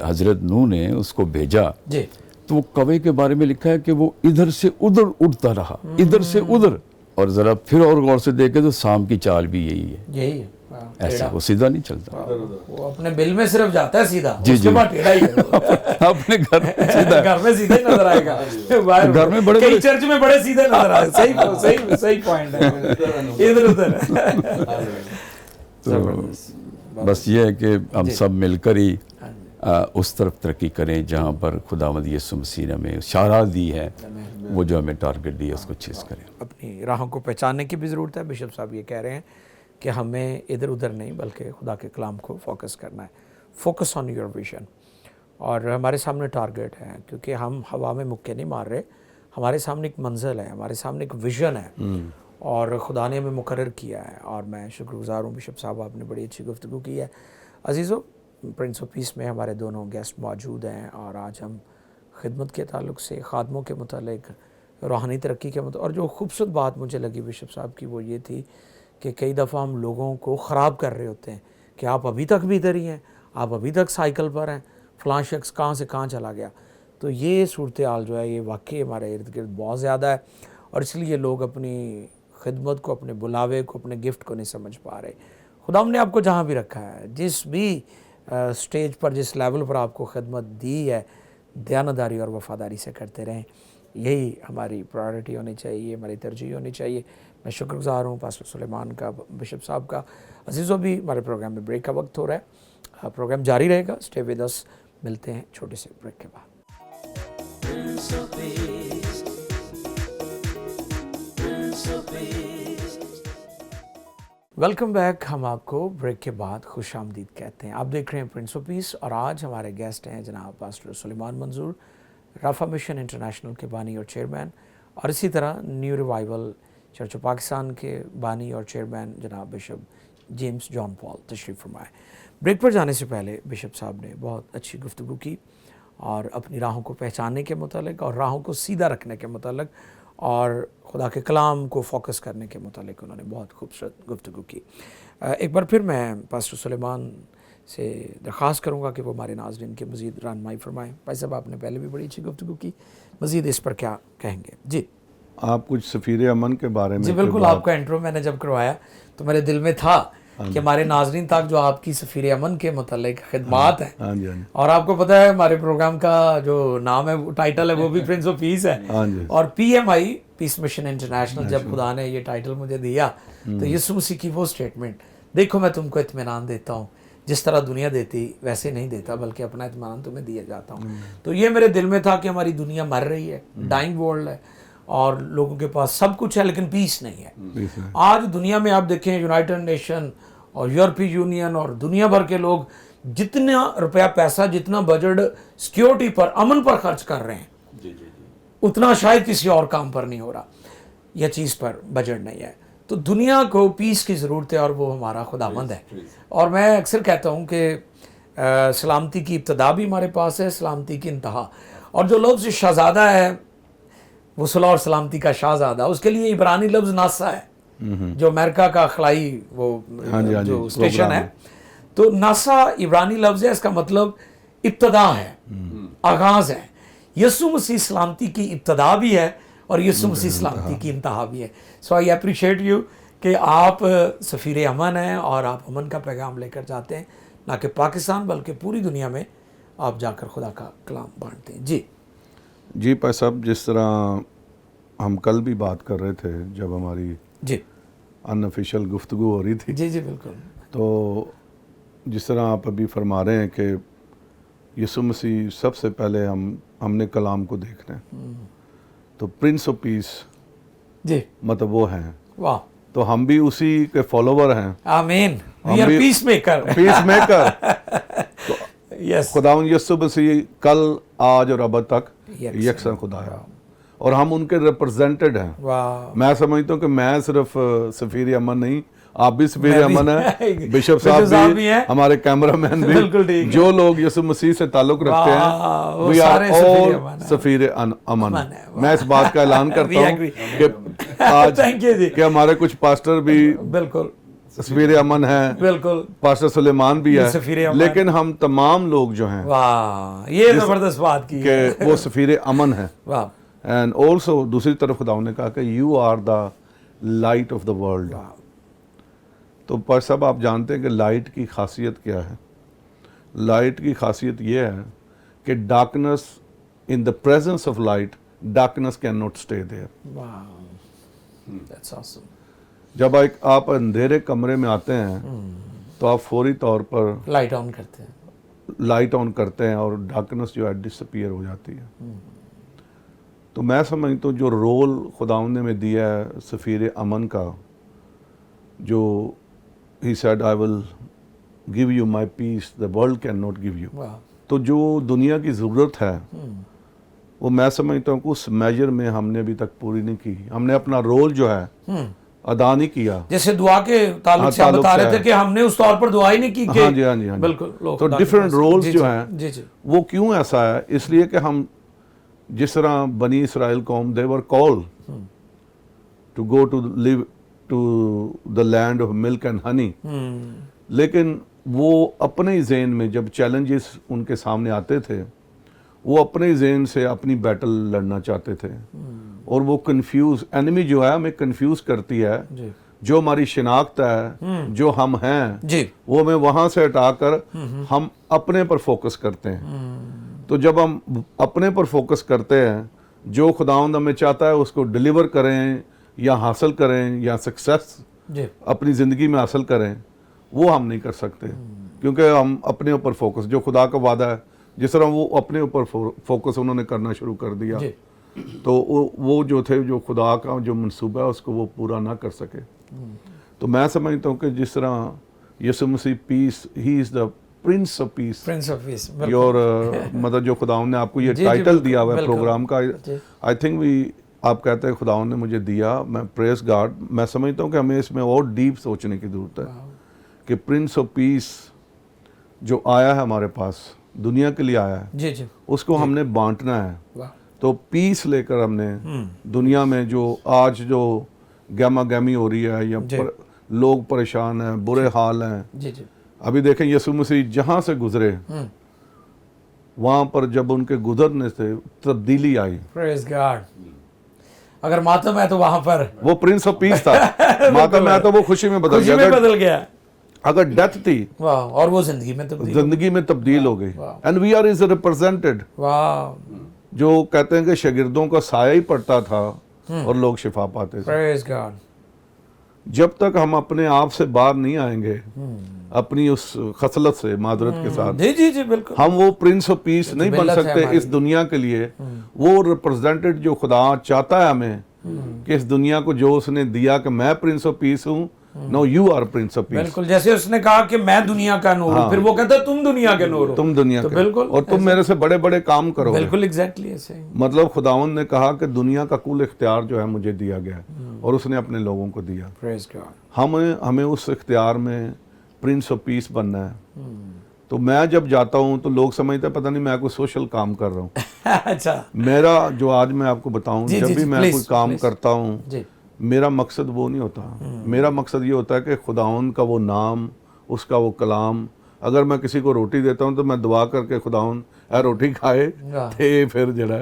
हज़रत नूह ने उसको भेजा, जी तो वो कवि के बारे में लिखा है कि वो इधर से उधर उड़ता रहा, इधर से उधर, और ज़रा फिर और गौर से देखे तो शाम की चाल भी यही है, यही है। ऐसा वो सीधा नहीं चलता, वो अपने बिल में सिर्फ जाता है सीधा, जी, उसके जी। बाद टेढ़ा ही है वो। अपने घर में सीधा घर में सीधे नजर आएगा, बाहर घर में बड़े कई बड़े- चर्च में बड़े सीधे नजर आएगा। सही सही सही पॉइंट है, इधर उधर। तो बस ये है कि हम सब मिलकर ही उस तरफ तरक्की करें जहाँ पर खुदावंद यीशु मसीह ने हमें इशारा दी है, वो जो हमें टारगेट दी है उसको चीज़ करें। अपनी राहों को पहचानने की भी ज़रूरत है। बिशप साहब ये कह रहे हैं कि हमें इधर उधर नहीं बल्कि खुदा के कलाम को फोकस करना है। Focus on your vision. और हमारे सामने टारगेट है, क्योंकि हम हवा में मुक्के नहीं मार रहे, हमारे सामने एक मंजिल है, हमारे सामने एक विजन है और खुदा ने हमें मुकर्रर किया है। और मैं शुक्रगुजार हूँ बिशप साहब, आपने बड़ी अच्छी गुफ्तगू की है। अजीज़ों, प्रिंस ऑफ पीस में हमारे दोनों गेस्ट मौजूद हैं और आज हम खिदमत के ताल्लुक़ से, खादमों के मुतालिक, रूहानी तरक्की के मुतालिक, और जो खूबसूरत बात मुझे लगी बिशप साहब की वो ये थी कि कई दफ़ा हम लोगों को ख़राब कर रहे होते हैं कि आप अभी तक भी इधर ही हैं, आप अभी तक साइकिल पर हैं, फ़लाँ शख्स कहाँ से कहाँ चला गया। तो ये सूरत हाल जो है ये वाकई हमारे इर्द गिर्द बहुत ज़्यादा है और इसलिए लोग अपनी खिदमत को, अपने बुलावे को, अपने गिफ्ट को नहीं समझ पा रहे। खुदा ने आपको जहाँ भी रखा है, जिस भी स्टेज पर, जिस लेवल पर आपको खिदमत दी है, दयानतदारी और वफ़ादारी से करते रहें। यही हमारी प्रायोरिटी होनी चाहिए, हमारी तरजीह होनी चाहिए। मैं शुक्रगुजार हूँ पास्टर सुलेमान का, बिशप साहब का। अजीज़ों, भी हमारे प्रोग्राम में ब्रेक का वक्त हो रहा है, प्रोग्राम जारी रहेगा। Stay with us. मिलते हैं छोटे से ब्रेक के बाद। Welcome back. हम आपको ब्रेक के बाद खुश आमदीद कहते हैं। आप देख रहे हैं प्रिंस ऑफ पीस और आज हमारे गेस्ट हैं जनाब पास्टर सुलेमान मंजूर, राफा मिशन इंटरनेशनल के बानी और चेयरमैन, और इसी तरह new revival church of Pakistan के बानी और चेयरमैन जनाब बिशप जेम्स जॉन पॉल तशरीफ़ फरमाए। ब्रेक पर जाने से पहले बिशप साहब ने बहुत अच्छी गुफ्तगू की और अपनी राहों को पहचानने के मुतालिक और राहों को सीधा रखने के मुतालिक और खुदा के कलाम को फोकस करने के मुतालिक उन्होंने बहुत खूबसूरत गुफ्तगू की। एक बार फिर मैं पास्टर सुलेमान से दरख्वास्त करूँगा कि वो हमारे नाज़रीन के मज़ीद रहनुमाई फरमाएँ। भाई साहब, आपने पहले भी बड़ी अच्छी गुफ्तगू की, मज़ीद इस पर क्या कहेंगे? जी आप कुछ सफ़ीर अमन के बारे में? जी बिल्कुल, आपका इंट्रो मैंने जब करवाया तो मेरे दिल में था कि हमारे नाज़रीन तक जो आपकी सफ़ीर अमन के मुतालिक खिदमात हैं। हाँ जी, हाँ जी। और आपको पता है हमारे प्रोग्राम का जो नाम है, वो टाइटल है, वो भी प्रिंस ऑफ पीस है। हाँ जी। और PMI, पीस मिशन इंटरनेशनल, जब खुदा ने ये टाइटल मुझे दिया तो यीशु मसीह की वो स्टेटमेंट, देखो मैं तुमको इत्मीनान देता हूँ, जिस तरह दुनिया देती वैसे नहीं देता, बल्कि अपना इत्मीनान तुम्हें दिया जाता हूँ। तो ये मेरे दिल में था कि हमारी दुनिया मर रही है, डाइंग वर्ल्ड है और लोगों के पास सब कुछ है लेकिन पीस नहीं है। आज दुनिया में आप देखें, यूनाइटेड नेशन और यूरोपीय यूनियन और दुनिया भर के लोग जितना रुपया पैसा, जितना बजट सिक्योरिटी पर, अमन पर खर्च कर रहे हैं, उतना शायद किसी और काम पर नहीं हो रहा, या चीज़ पर बजट नहीं है। तो दुनिया को पीस की ज़रूरत है और वो हमारा खुदावंद है। और मैं अक्सर कहता हूँ कि सलामती की इब्तदा भी हमारे पास है, सलामती की इंतहा। और जो लफ्ज़ शहज़ादा है, वो सुलह और सलामती का शाहज़ादा, उसके लिए इब्रानी लफ्ज़ नासा है, जो अमेरिका का खलाई वो जो स्टेशन है। तो नासा इब्रानी लफ्ज़ है, इसका मतलब इब्तदा है, आगाज़ है। यीशु मसीह सलामती की इब्तदा भी है और यीशु मसीह सलामती की इंतहा भी है। सो आई अप्रिशिएट यू कि आप सफ़ीर अमन हैं और आप अमन का पैगाम लेकर जाते हैं, ना कि पाकिस्तान बल्कि पूरी दुनिया में आप जाकर खुदा का कलाम बांटते हैं। जी भाई साहब, जिस तरह हम कल भी बात कर रहे थे जब हमारी जी अनऑफिशियल गुफ्तगू हो रही थी, जी जी बिल्कुल, तो जिस तरह आप अभी फरमा रहे हैं कि यीशु मसीह सबसे पहले हमने कलाम को देखना है, तो प्रिंस ऑफ पीस जी मतलब वो हैं, वाह, तो हम भी उसी के फॉलोवर हैं। आमीन, we are peace maker, peace maker. Yes, खुदावंद यीशु मसीह कल, आज और अब तक यकसा खुदा है। और हम उनके रिप्रेजेंटेड हैं। वाह, मैं समझता हूँ कि मैं सिर्फ सफीर अमन नहीं, आप भी सफीर मैं भी- अमन है, बिशप बिशप साहब साहब भी भी, हैं। हमारे कैमरामैन बिल्कुल भी, ठीक है। जो लोग यीशु मसीह से ताल्लुक रखते वाह, हैं, वो we are सारे सफीर all अमन हैं। सफीर अमन। अमन है, वाह। मैं इस बात का ऐलान We करता हूँ agree. कि आज Thank you जी। कि हमारे कुछ पास्टर भी बिल्कुल सफीर अमन है, बिल्कुल, पास्टर सुलेमान भी ये सफीर है, अमन। लेकिन हम तमाम लोग जो हैं वाह, ये जबरदस्त बात की है। कि वो सफीर अमन है। वाह, एंड ऑल्सो दूसरी तरफ खुदा ने कहा कि you are the light of the world. वाह, तो पर सब आप जानते हैं कि लाइट की खासियत क्या है। लाइट की खासियत ये है कि darkness, in the presence of light, darkness can not stay there. वाह, दैट्स ऑसम। जब आप अंधेरे कमरे में आते हैं तो आप फौरी तौर पर लाइट ऑन करते हैं। लाइट ऑन करते हैं और डार्कनेस जो है डिसअपीयर हो जाती है। तो मैं समझता हूँ जो रोल खुदावंद ने में दिया है सफीर अमन का, जो he said I will give you my peace the world can not give you. वाह, तो जो दुनिया की ज़रूरत है वो मैं समझता हूँ कि उस मेजर में हमने अभी तक पूरी नहीं की। हमने अपना रोल जो है अदा नहीं किया। जैसे दुआ के ताल्लुक से आप ताल्लुक बता से रहे थे है। कि हमने उस तौर पर दुआ ही नहीं की कि हाँ जी, हाँ जी, हाँ जी। बिल्कुल, लोग तो खुदा के डिफरेंट पास- रोल्स जी, जो जी, हैं जी जी, वो क्यों ऐसा है, इसलिए कि हम जिस तरह बनी इसराइल कौम, they were called to go to live to the land of milk and honey, लेकिन वो अपने ही ज़हन में जब चैलेंजेस उनके सामने आते थे, वो अपने ही ज़हन से अपनी बैटल लड़ना चाहते थे। और वो कंफ्यूज, एनिमी जो है हमें कंफ्यूज करती है। जी जो हमारी शिनाख्त है, जो हम हैं, जी, वो हमें वहां से हटाकर हम अपने पर फोकस करते हैं। तो जब हम अपने पर फोकस करते हैं, जो खुदावंद हमें चाहता है उसको डिलीवर करें या हासिल करें या सक्सेस जी, अपनी ज़िंदगी में हासिल करें, वो हम नहीं कर सकते, क्योंकि हम अपने ऊपर फोकस, जो खुदा का वादा है, जिस तरह वो अपने ऊपर फोकस उन्होंने करना शुरू कर दिया, जी, तो वो जो थे, जो खुदा का जो मंसूबा है उसको वो पूरा ना कर सके। तो मैं समझता हूँ कि जिस तरह यीशु मसीह peace, he is the prince of peace, prince of peace, your मतलब जो खुदावंद ने आपको ये जी, जी, टाइटल बिल्कुल, दिया हुआ है बिल्कुल। प्रोग्राम का, जी। आई थिंक वी, आप कहते हैं खुदावंद ने मुझे दिया, मैं प्रेस गॉड। मैं समझता हूँ कि हमें इसमें और डीप सोचने की ज़रूरत है कि प्रिंस ऑफ पीस जो आया है हमारे पास, दुनिया के लिए आया है, जी जी, उसको हमने बांटना है। वाह, तो पीस लेकर हमने दुनिया में जो आज जो गहमा गहमी हो रही है या जी। लोग परेशान हैं, बुरे हाल हैं, जी जी, अभी देखें यीशु मसीह जहाँ से गुजरे वहाँ पर जब उनके गुजरने से तब्दीली आई। Praise God. अगर मातम है तो वहां पर वो प्रिंस ऑफ पीस था, मातम है तो वो खुशी में बदल खुशी गया। में अगर, बदल गया। अगर डेथ थी, वाह, और वो जिंदगी में तब्दील। जिंदगी में तब्दील हो गई। वाह। And we are is represented. वाह, जो कहते हैं कि शागिर्दों का साया ही पड़ता था और लोग शिफा पाते थे। Praise God. जब तक हम अपने आप से बाहर नहीं आएंगे, अपनी उस खसलत से, मादरत के साथ, जी जी जी, बिल्कुल। हम वो प्रिंस ऑफ पीस नहीं बन मिल्लत है सकते हमारी। इस दुनिया के लिए। वो रिप्रेजेंटेड जो खुदा चाहता है हमें कि इस दुनिया को जो उसने दिया कि मैं प्रिंस ऑफ पीस हूँ, no you are prince of peace. बिल्कुल, जैसे उसने कहा कि मैं दुनिया का नूर हूं, फिर वो कहता है तुम दुनिया के नूर हो। तुम दुनिया तो के, बिल्कुल और तुम मेरे से बड़े बड़े काम करो। बिल्कुल एग्जैक्टली ऐसे ही। मतलब खुदावंद ने कहा कि दुनिया का कुल इख्तियार जो है मुझे दिया गया है और उसने अपने लोगों को दिया। Praise God. हमें उस इख्तियार में प्रिंस ऑफ पीस बनना है। तो मैं जब जाता हूँ तो लोग समझते हैं पता नहीं मैं कोई सोशल काम कर रहा हूँ। अच्छा मेरा जो आज मैं आपको बताऊँ, जी, जब जी, भी जी, मैं please, कोई काम please। करता हूँ, जी, मेरा मकसद वो नहीं होता। मेरा मकसद ये होता है कि खुदावंद का वो नाम, उसका वो कलाम, अगर मैं किसी को रोटी देता हूँ तो मैं दुआ करके खुदावंद ए रोटी खाए वाह। थे, फिर जरा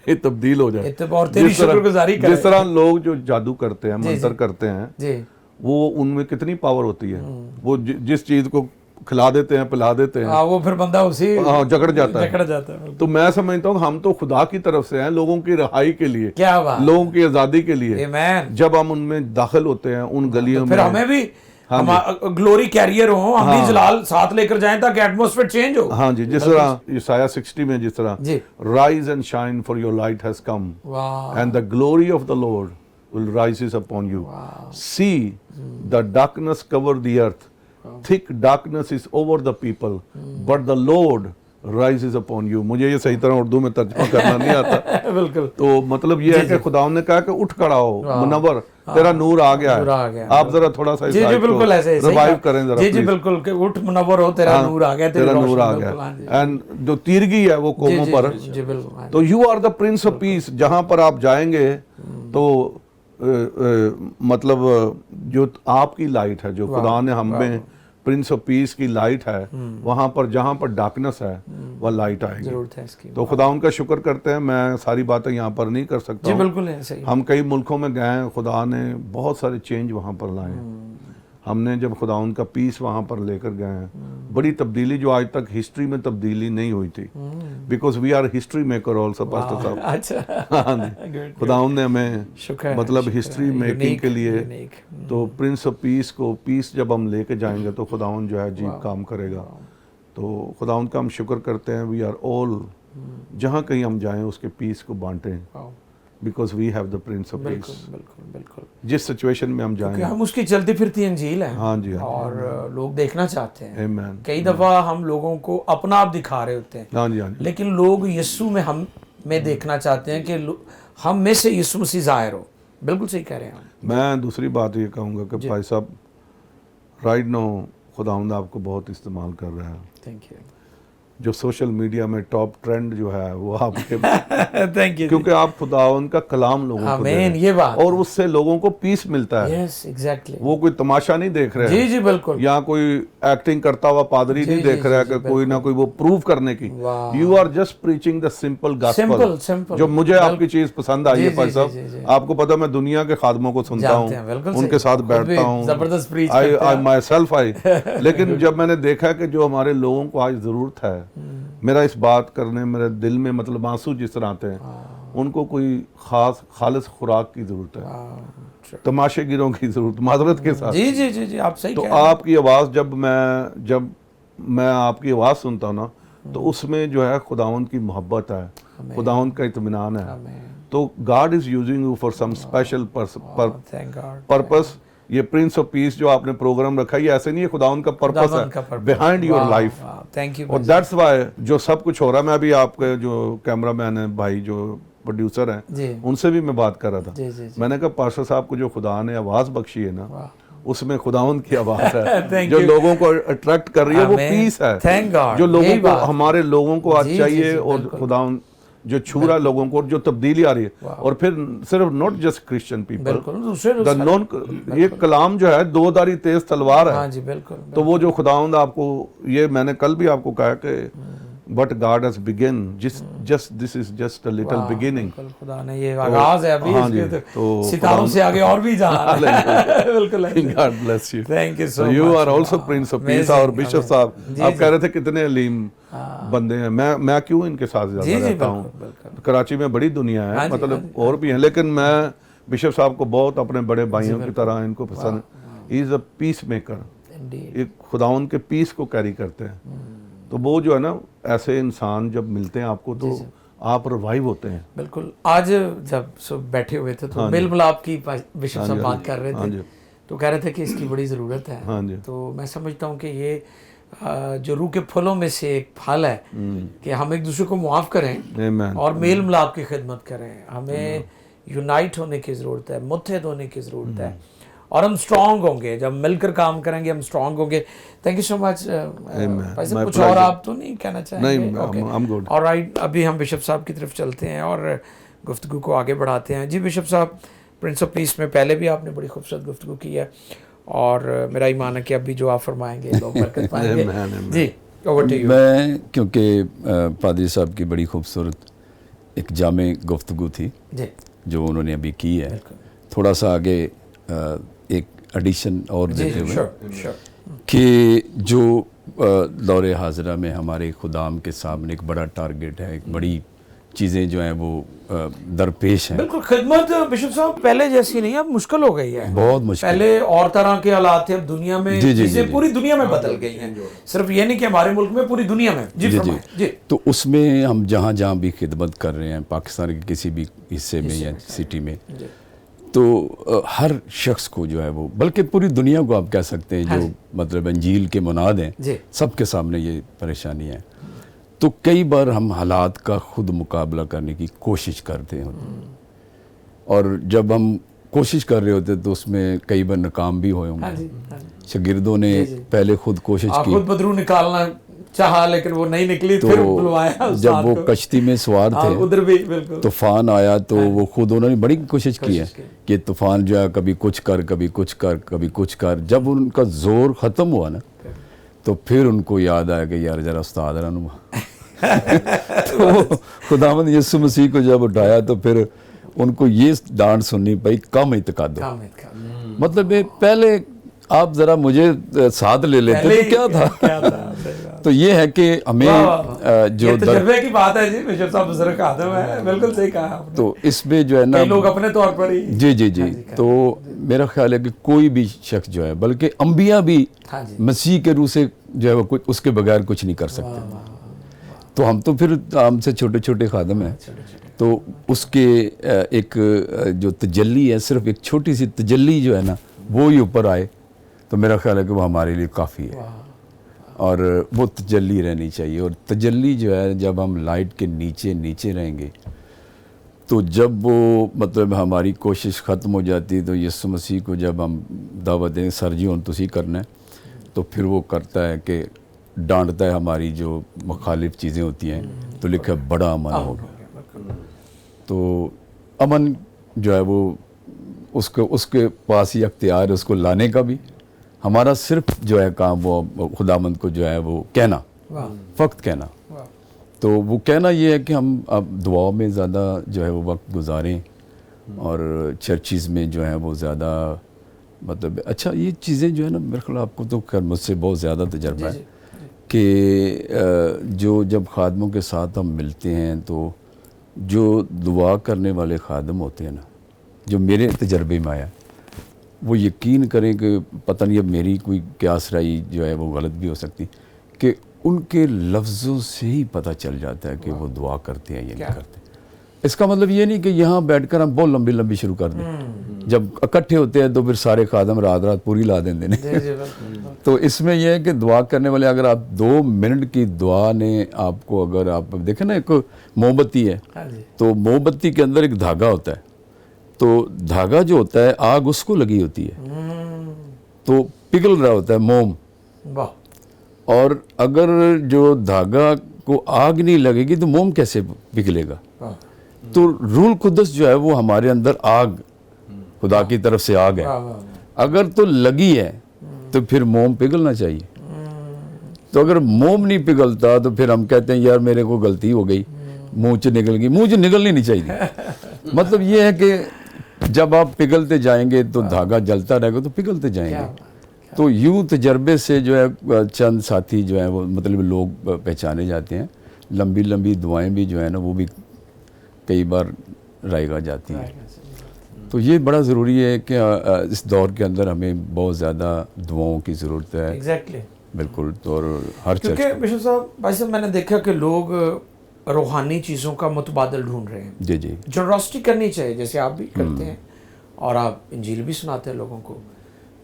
ये तब्दील हो जाए। और तेरी जिस तरह- शुक्रगुजारी करे। जिस तरह लोग जो जादू करते हैं, जी, मंत्र जी। करते हैं, जी, वो उनमें कितनी पावर होती है। वो जिस चीज को खिला देते हैं, पिला देते हैं, हाँ, वो फिर बंदा उसी जकड़ जाता है। जकड़ जाता है। तो मैं समझता हूँ हम तो खुदा की तरफ से हैं, लोगों की रिहाई के लिए, क्या बात, लोगों की आज़ादी के लिए। आमेन। जब हम उनमें दाखिल होते हैं, उन गलियों फिर में, हमें भी हाँ हम ग्लोरी कैरियर हो, हम भी जलाल साथ लेकर जाएं ताकि एटमॉस्फेयर चेंज हो। हाँ जी, जिस तरह ईसाया 60 में जिस तरह जी, rise and shine for your light has come वाह, and the glory of the Lord will rises upon you. See, the darkness cover the earth. Thick darkness is over the people, but the Lord rises upon you. मुझे ये सही तरह उर्दू में तर्जुमा करना नहीं आता। बिल्कुल। तो मतलब ये है कि खुदावंद ने कहा कि उठ खड़ा हो मुनव्वर, तेरा नूर आ गया नूर आ है। गया। आप जरा थोड़ा सा जी जी बिल्कुल ऐसे ही, सही रिवाइव बात। करें जरा जी जी please। बिल्कुल कि उठ मुनव्वर हो, तेरा नूर आ गया, तेरी तेरा नूर रोशनी, आ बिल्कुल, हाँ गया। एंड जो तीरगी है वो जी कोमों जी पर, जी बिल्कुल, हाँ जी। तो you are the prince of peace. जहां पर आप जाएंगे तो मतलब जो आपकी लाइट है, जो खुदा ने हमें प्रिंस ऑफ पीस की लाइट है, वहां पर जहां पर डार्कनेस है वह लाइट आएगी। जरूरत है इसकी। तो खुदा उनका शुक्र करते हैं। मैं सारी बातें यहाँ पर नहीं कर सकता जी हूँ। बिल्कुल है, सही। हम कई मुल्कों में गए हैं, खुदा ने बहुत सारे चेंज वहाँ पर लाए हैं। हमने जब खुदा उनका पीस वहाँ पर लेकर गए हैं, बड़ी तब्दीली जो आज तक हिस्ट्री में तब्दीली नहीं हुई थी, because we are history maker also pastor साहब। अच्छा। हाँ जी, खुदा ने हमें शुक्र है, मतलब शुक्र हिस्ट्री है, मेकिंग यूनिक, के लिए यूनिक। तो प्रिंस ऑफ पीस को पीस जब हम लेके जाएंगे तो खुदावन जो है अजीब काम करेगा। तो खुदावन का हम शुक्र करते हैं। वी आर ऑल, जहाँ कहीं हम जाएं उसके पीस को बांटें, because we have the prince of बिल्कुल पीस। बिल्कुल बिल्कुल। जिस सिचुएशन में हम क्योंकि जाएं, हम उसकी चलती फिरती अंजील है। हाँ जी, हाँ जी। और लोग देखना चाहते हैं। आमीन। कई दफा हम लोगों को अपना आप दिखा रहे होते हैं, हाँ जी, हाँ जी। लेकिन लोग यीशु में हम में देखना चाहते हैं कि हम में से यीशु मसीह जाहिर हो। बिल्कुल सही कह रहे हैं आप। मैं दूसरी बात ये कहूँगा कि भाई साहब, राइट नाउ खुदावंद आपको बहुत इस्तेमाल कर रहा है। Thank you. जो सोशल मीडिया में टॉप ट्रेंड जो है वो आपके थैंक यू। क्योंकि आप खुदावंद का कलाम लोगों को दे रहे आमीन, हैं, ये बात। और उससे लोगों को पीस मिलता है। Yes exactly. वो कोई तमाशा नहीं देख रहे जी हैं, जी बिल्कुल। यहाँ कोई एक्टिंग करता हुआ पादरी जी, नहीं जी, देख रहा है जी, कि कोई ना कोई वो प्रूव करने की। वाह। You are just preaching the simple gospel. Simple. जो मुझे आपकी चीज पसंद आई जी, है जी, भाई जी, साहब, जी। आपको पता मैं दुनिया के खादमों को सुनता जानते हैं, बिल्कुल हूँ, सही। उनके साथ खुद भी बैठता हूँ, जबरदस्त preach आई करते हैं। My self I. लेकिन जब मैंने देखा कि जो हमारे लोगों को आज जरूरत है, मेरा इस बात करने, मेरे दिल में मतलब आंसू जिस तरह आते हैं, उनको कोई खास खालिस खुराक की जरूरत है, तमाशेगिरों की जरूरत, माजरत के साथ। जी जी जी जी आप सही तो कह रहे हैं। आपकी आवाज़ जब मैं आपकी आवाज़ सुनता हूँ ना, तो उसमें जो है खुदावंद की मोहब्बत है, खुदावंद का इत्मीनान है। तो God is using you for some special thank God. Purpose. ये प्रिंस ऑफ पीस जो आपने प्रोग्राम रखा है, ये ऐसे नहीं है, खुदावंद का पर्पस है behind your life. Thank you. और दैट्स वाई जो सब कुछ हो रहा है। मैं अभी आपके जो कैमरामैन है भाई, जो प्रोड्यूसर हैं, उनसे भी मैं बात कर रहा था। जी, जी, जी। मैंने कहा पास्टर साहब को जो खुदा ने आवाज़ बख्शी है ना, उसमें खुदावंद की आवाज़ है Thank जो you. लोगों को अट्रैक्ट कर रही है। वो Amen. पीस है Thank God. जो लोगों यही को, बात। हमारे लोगों को आज जी, जी, चाहिए। जी, और बिल्कुल। खुदावंद जो छू रहा है लोगों को, और जो तब्दीली आ रही है। और फिर सिर्फ नॉट जस्ट क्रिश्चियन पीपल, बिल्कुल दूसरे द नॉन, ये कलाम जो है दो-धारी तेज तलवार है। हाँ जी बिल्कुल। तो वो जो खुदावंद आपको, ये मैंने कल भी आपको कहा कि but God has begin just this is just a little beginning. खुदा ने ये आगाज है अभी, हाँ जी, इसके तो सितारों से आगे और भी जा रहा है। बिल्कुल। God bless you. Thank you so much. You are also prince of peace. और बिशप साहब, आप कह रहे थे कितने अलीम बंदे हैं। मैं क्यों इनके साथ ज्यादा रहता हूँ। कराची में बड़ी दुनिया है, मतलब और भी हैं, लेकिन मैं बिशप साहब को बहुत अपने बड़े भाइयों की तरह इनको पसंद। He is a peace maker. एक खुदावंद के पीस को कैरी करते हैं। तो वो जो है ना, ऐसे इंसान जब मिलते हैं आपको तो आप रिवाइव होते हैं। बिल्कुल। आज जब सब बैठे हुए थे तो मेल मिलाप की बिशप साहब बात कर रहे थे, तो कह रहे थे कि इसकी बड़ी ज़रूरत है। तो मैं समझता हूँ कि ये जो रूह के फलों में से एक फल है कि हम एक दूसरे को मुआफ़ करें और मेल मिलाप की खिदमत करें। हमें यूनाइट होने की ज़रूरत है, मुत्तहिद होने की ज़रूरत है, और हम स्ट्रांग होंगे जब मिलकर काम करेंगे, हम स्ट्रांग होंगे। Thank you so much. कुछ और आप तो नहीं कहना चाहेंगे? नहीं, ऑलराइट, अभी हम बिशप साहब की तरफ चलते हैं और गुफ्तगू को आगे बढ़ाते हैं। जी बिशप साहब, प्रिंस ऑफ पीस में पहले भी आपने बड़ी खूबसूरत गुफ्तगू की है, और मेरा ईमान है कि अभी जो आप फरमाएंगे लोग बरकत पाएंगे। जी, ओवर टू यू। मैं, क्योंकि पादरी साहब की बड़ी खूबसूरत एक जामे गुफ्तगू थी जो उन्होंने अभी की है, थोड़ा सा आगे एक एडिशन और देते हुए कि जो दौरे हाजरा में हमारे खुदाम के सामने एक बड़ा टारगेट है, एक बड़ी चीज़ें जो हैं वो दरपेश हैं। बिल्कुल, खिदमत बिशप साहब पहले जैसी नहीं, अब मुश्किल हो गई है। बहुत मुश्किल। पहले और तरह के हालात थे, अब दुनिया में चीजें पूरी दुनिया में बदल गई हैं। सिर्फ ये नहीं कि हमारे मुल्क में, पूरी दुनिया में। जी जी जी। तो उसमें हम जहाँ जहाँ भी खिदमत कर रहे हैं, पाकिस्तान के किसी भी हिस्से में या सिटी में, तो हर शख्स को जो है वो, बल्कि पूरी दुनिया को आप कह सकते हैं, जो मतलब अंजील के मुनाद हैं, सबके सामने ये परेशानी है। तो कई बार हम हालात का खुद मुकाबला करने की कोशिश करते हैं, और जब हम कोशिश कर रहे होते तो उसमें कई बार नाकाम भी हुए हाँ होंगे। जी, हाँ जी। शागिर्दों ने पहले खुद कोशिश की, खुद बदरू निकालना चाहा लेकिन वो नहीं निकली, तो फिर बुलवाया जब वो कश्ती में सवार थे, उधर भी बिल्कुल तूफान आया तो वो खुद उन्होंने बड़ी कोशिश की है की। कि तूफान जो है कभी कुछ कर, कभी कुछ कर, कभी कुछ कर। जब उनका जोर ख़त्म हुआ ना, तो फिर उनको याद आया कि यार जरा उस्ताद रहनुमा तो खुदावंद यीशु मसीह को जब उठाया तो फिर उनको ये डांट सुननी पई, कम इत्कादो। मतलब ये पहले आप जरा मुझे साथ ले लेते तो क्या था। तो ये है कि हमें जो तजुर्बे की बात है जी, मिशर साहब बुजुर्ग आदम है, बिल्कुल सही कहा आपने। तो इसमें जो है ना, लोग अपने तौर पर ही जी तो मेरा ख्याल है कि कोई भी शख्स जो है, बल्कि अंबिया भी मसीह के रूह से जो है वो कुछ उसके बगैर कुछ नहीं कर सकते। तो हम तो फिर हमसे छोटे छोटे खादम हैं, तो उसके एक जो तजल्ली है, सिर्फ एक छोटी सी तजल्ली जो है ना वो ही ऊपर आए, तो मेरा ख्याल है कि वो हमारे लिए काफ़ी है। और वो तजल्ली रहनी चाहिए, और तजल्ली जो है जब हम लाइट के नीचे नीचे रहेंगे, तो जब वो मतलब हमारी कोशिश ख़त्म हो जाती, तो यीशु मसीह को जब हम दावत दें सर जी हुन तुसी करना है, तो फिर वो करता है कि डांटता है हमारी जो मुखालिफ चीज़ें होती हैं, तो लिखा बड़ा अमन हो गया। तो अमन जो है वो उसके पास ही अख्तियार है उसको लाने का भी। हमारा सिर्फ जो है काम वो खुदामंद को जो है वो कहना, फ़क्त कहना। तो वो कहना ये है कि हम अब दुआओं में ज़्यादा जो है वो वक्त गुजारें, और चर्चिज़ में जो है वो ज़्यादा मतलब अच्छा ये चीज़ें जो है ना, मेरे ख्याल आपको तो खैर मुझसे बहुत ज़्यादा तजर्बा है कि जो जब खादमों के साथ हम मिलते हैं, तो जो दुआ करने वाले खादम होते हैं ना, जो मेरे तजर्बे में आया, वो यकीन करें कि पता नहीं अब मेरी कोई क्यास राई जो है वो गलत भी हो सकती, कि उनके लफ्ज़ों से ही पता चल जाता है कि वो दुआ करते हैं या नहीं करते। इसका मतलब ये नहीं कि यहाँ बैठकर हम बहुत लंबी लंबी शुरू कर दें, जब इकट्ठे होते हैं तो फिर सारे खादम रात रात पूरी ला देंगे नहीं। तो इसमें यह है कि दुआ करने वाले, अगर आप 2 मिनट की दुआ ने आपको, अगर आप देखें ना, एक मोमबत्ती है, तो मोमबत्ती के अंदर एक धागा होता है, तो धागा जो होता है आग उसको लगी होती है, तो पिघल रहा होता है मोम। और अगर जो धागा को आग नहीं लगेगी तो मोम कैसे पिघलेगा। तो रूल कुदस जो है वो हमारे अंदर आग, खुदा की तरफ से आग है, अगर तो लगी है तो फिर मोम पिघलना चाहिए। तो अगर मोम नहीं पिघलता तो फिर हम कहते हैं यार मेरे को गलती हो गई, मुंह से निकल गई, मुंह से निकलनी नहीं चाहिए। मतलब ये है कि जब आप पिघलते जाएंगे तो धागा जलता रहेगा, तो पिघलते जाएंगे। तो यूं तजर्बे से जो है चंद साथी जो है वो मतलब लोग पहचाने जाते हैं। लंबी लंबी दुआएं भी जो है ना वो भी कई बार रायगा जाती हैं। तो ये बड़ा ज़रूरी है कि इस दौर के अंदर हमें बहुत ज़्यादा दुआओं की ज़रूरत है। एग्जैक्टली बिल्कुल। तो और हर क्योंकि बिशप साहब भाई साहब मैंने देखा कि लोग रूहानी चीज़ों का मुतबादल ढूंढ रहे हैं। जी जी, जनरॉसिटी करनी चाहिए जैसे आप भी करते हैं और आप इंजील भी सुनाते हैं लोगों को।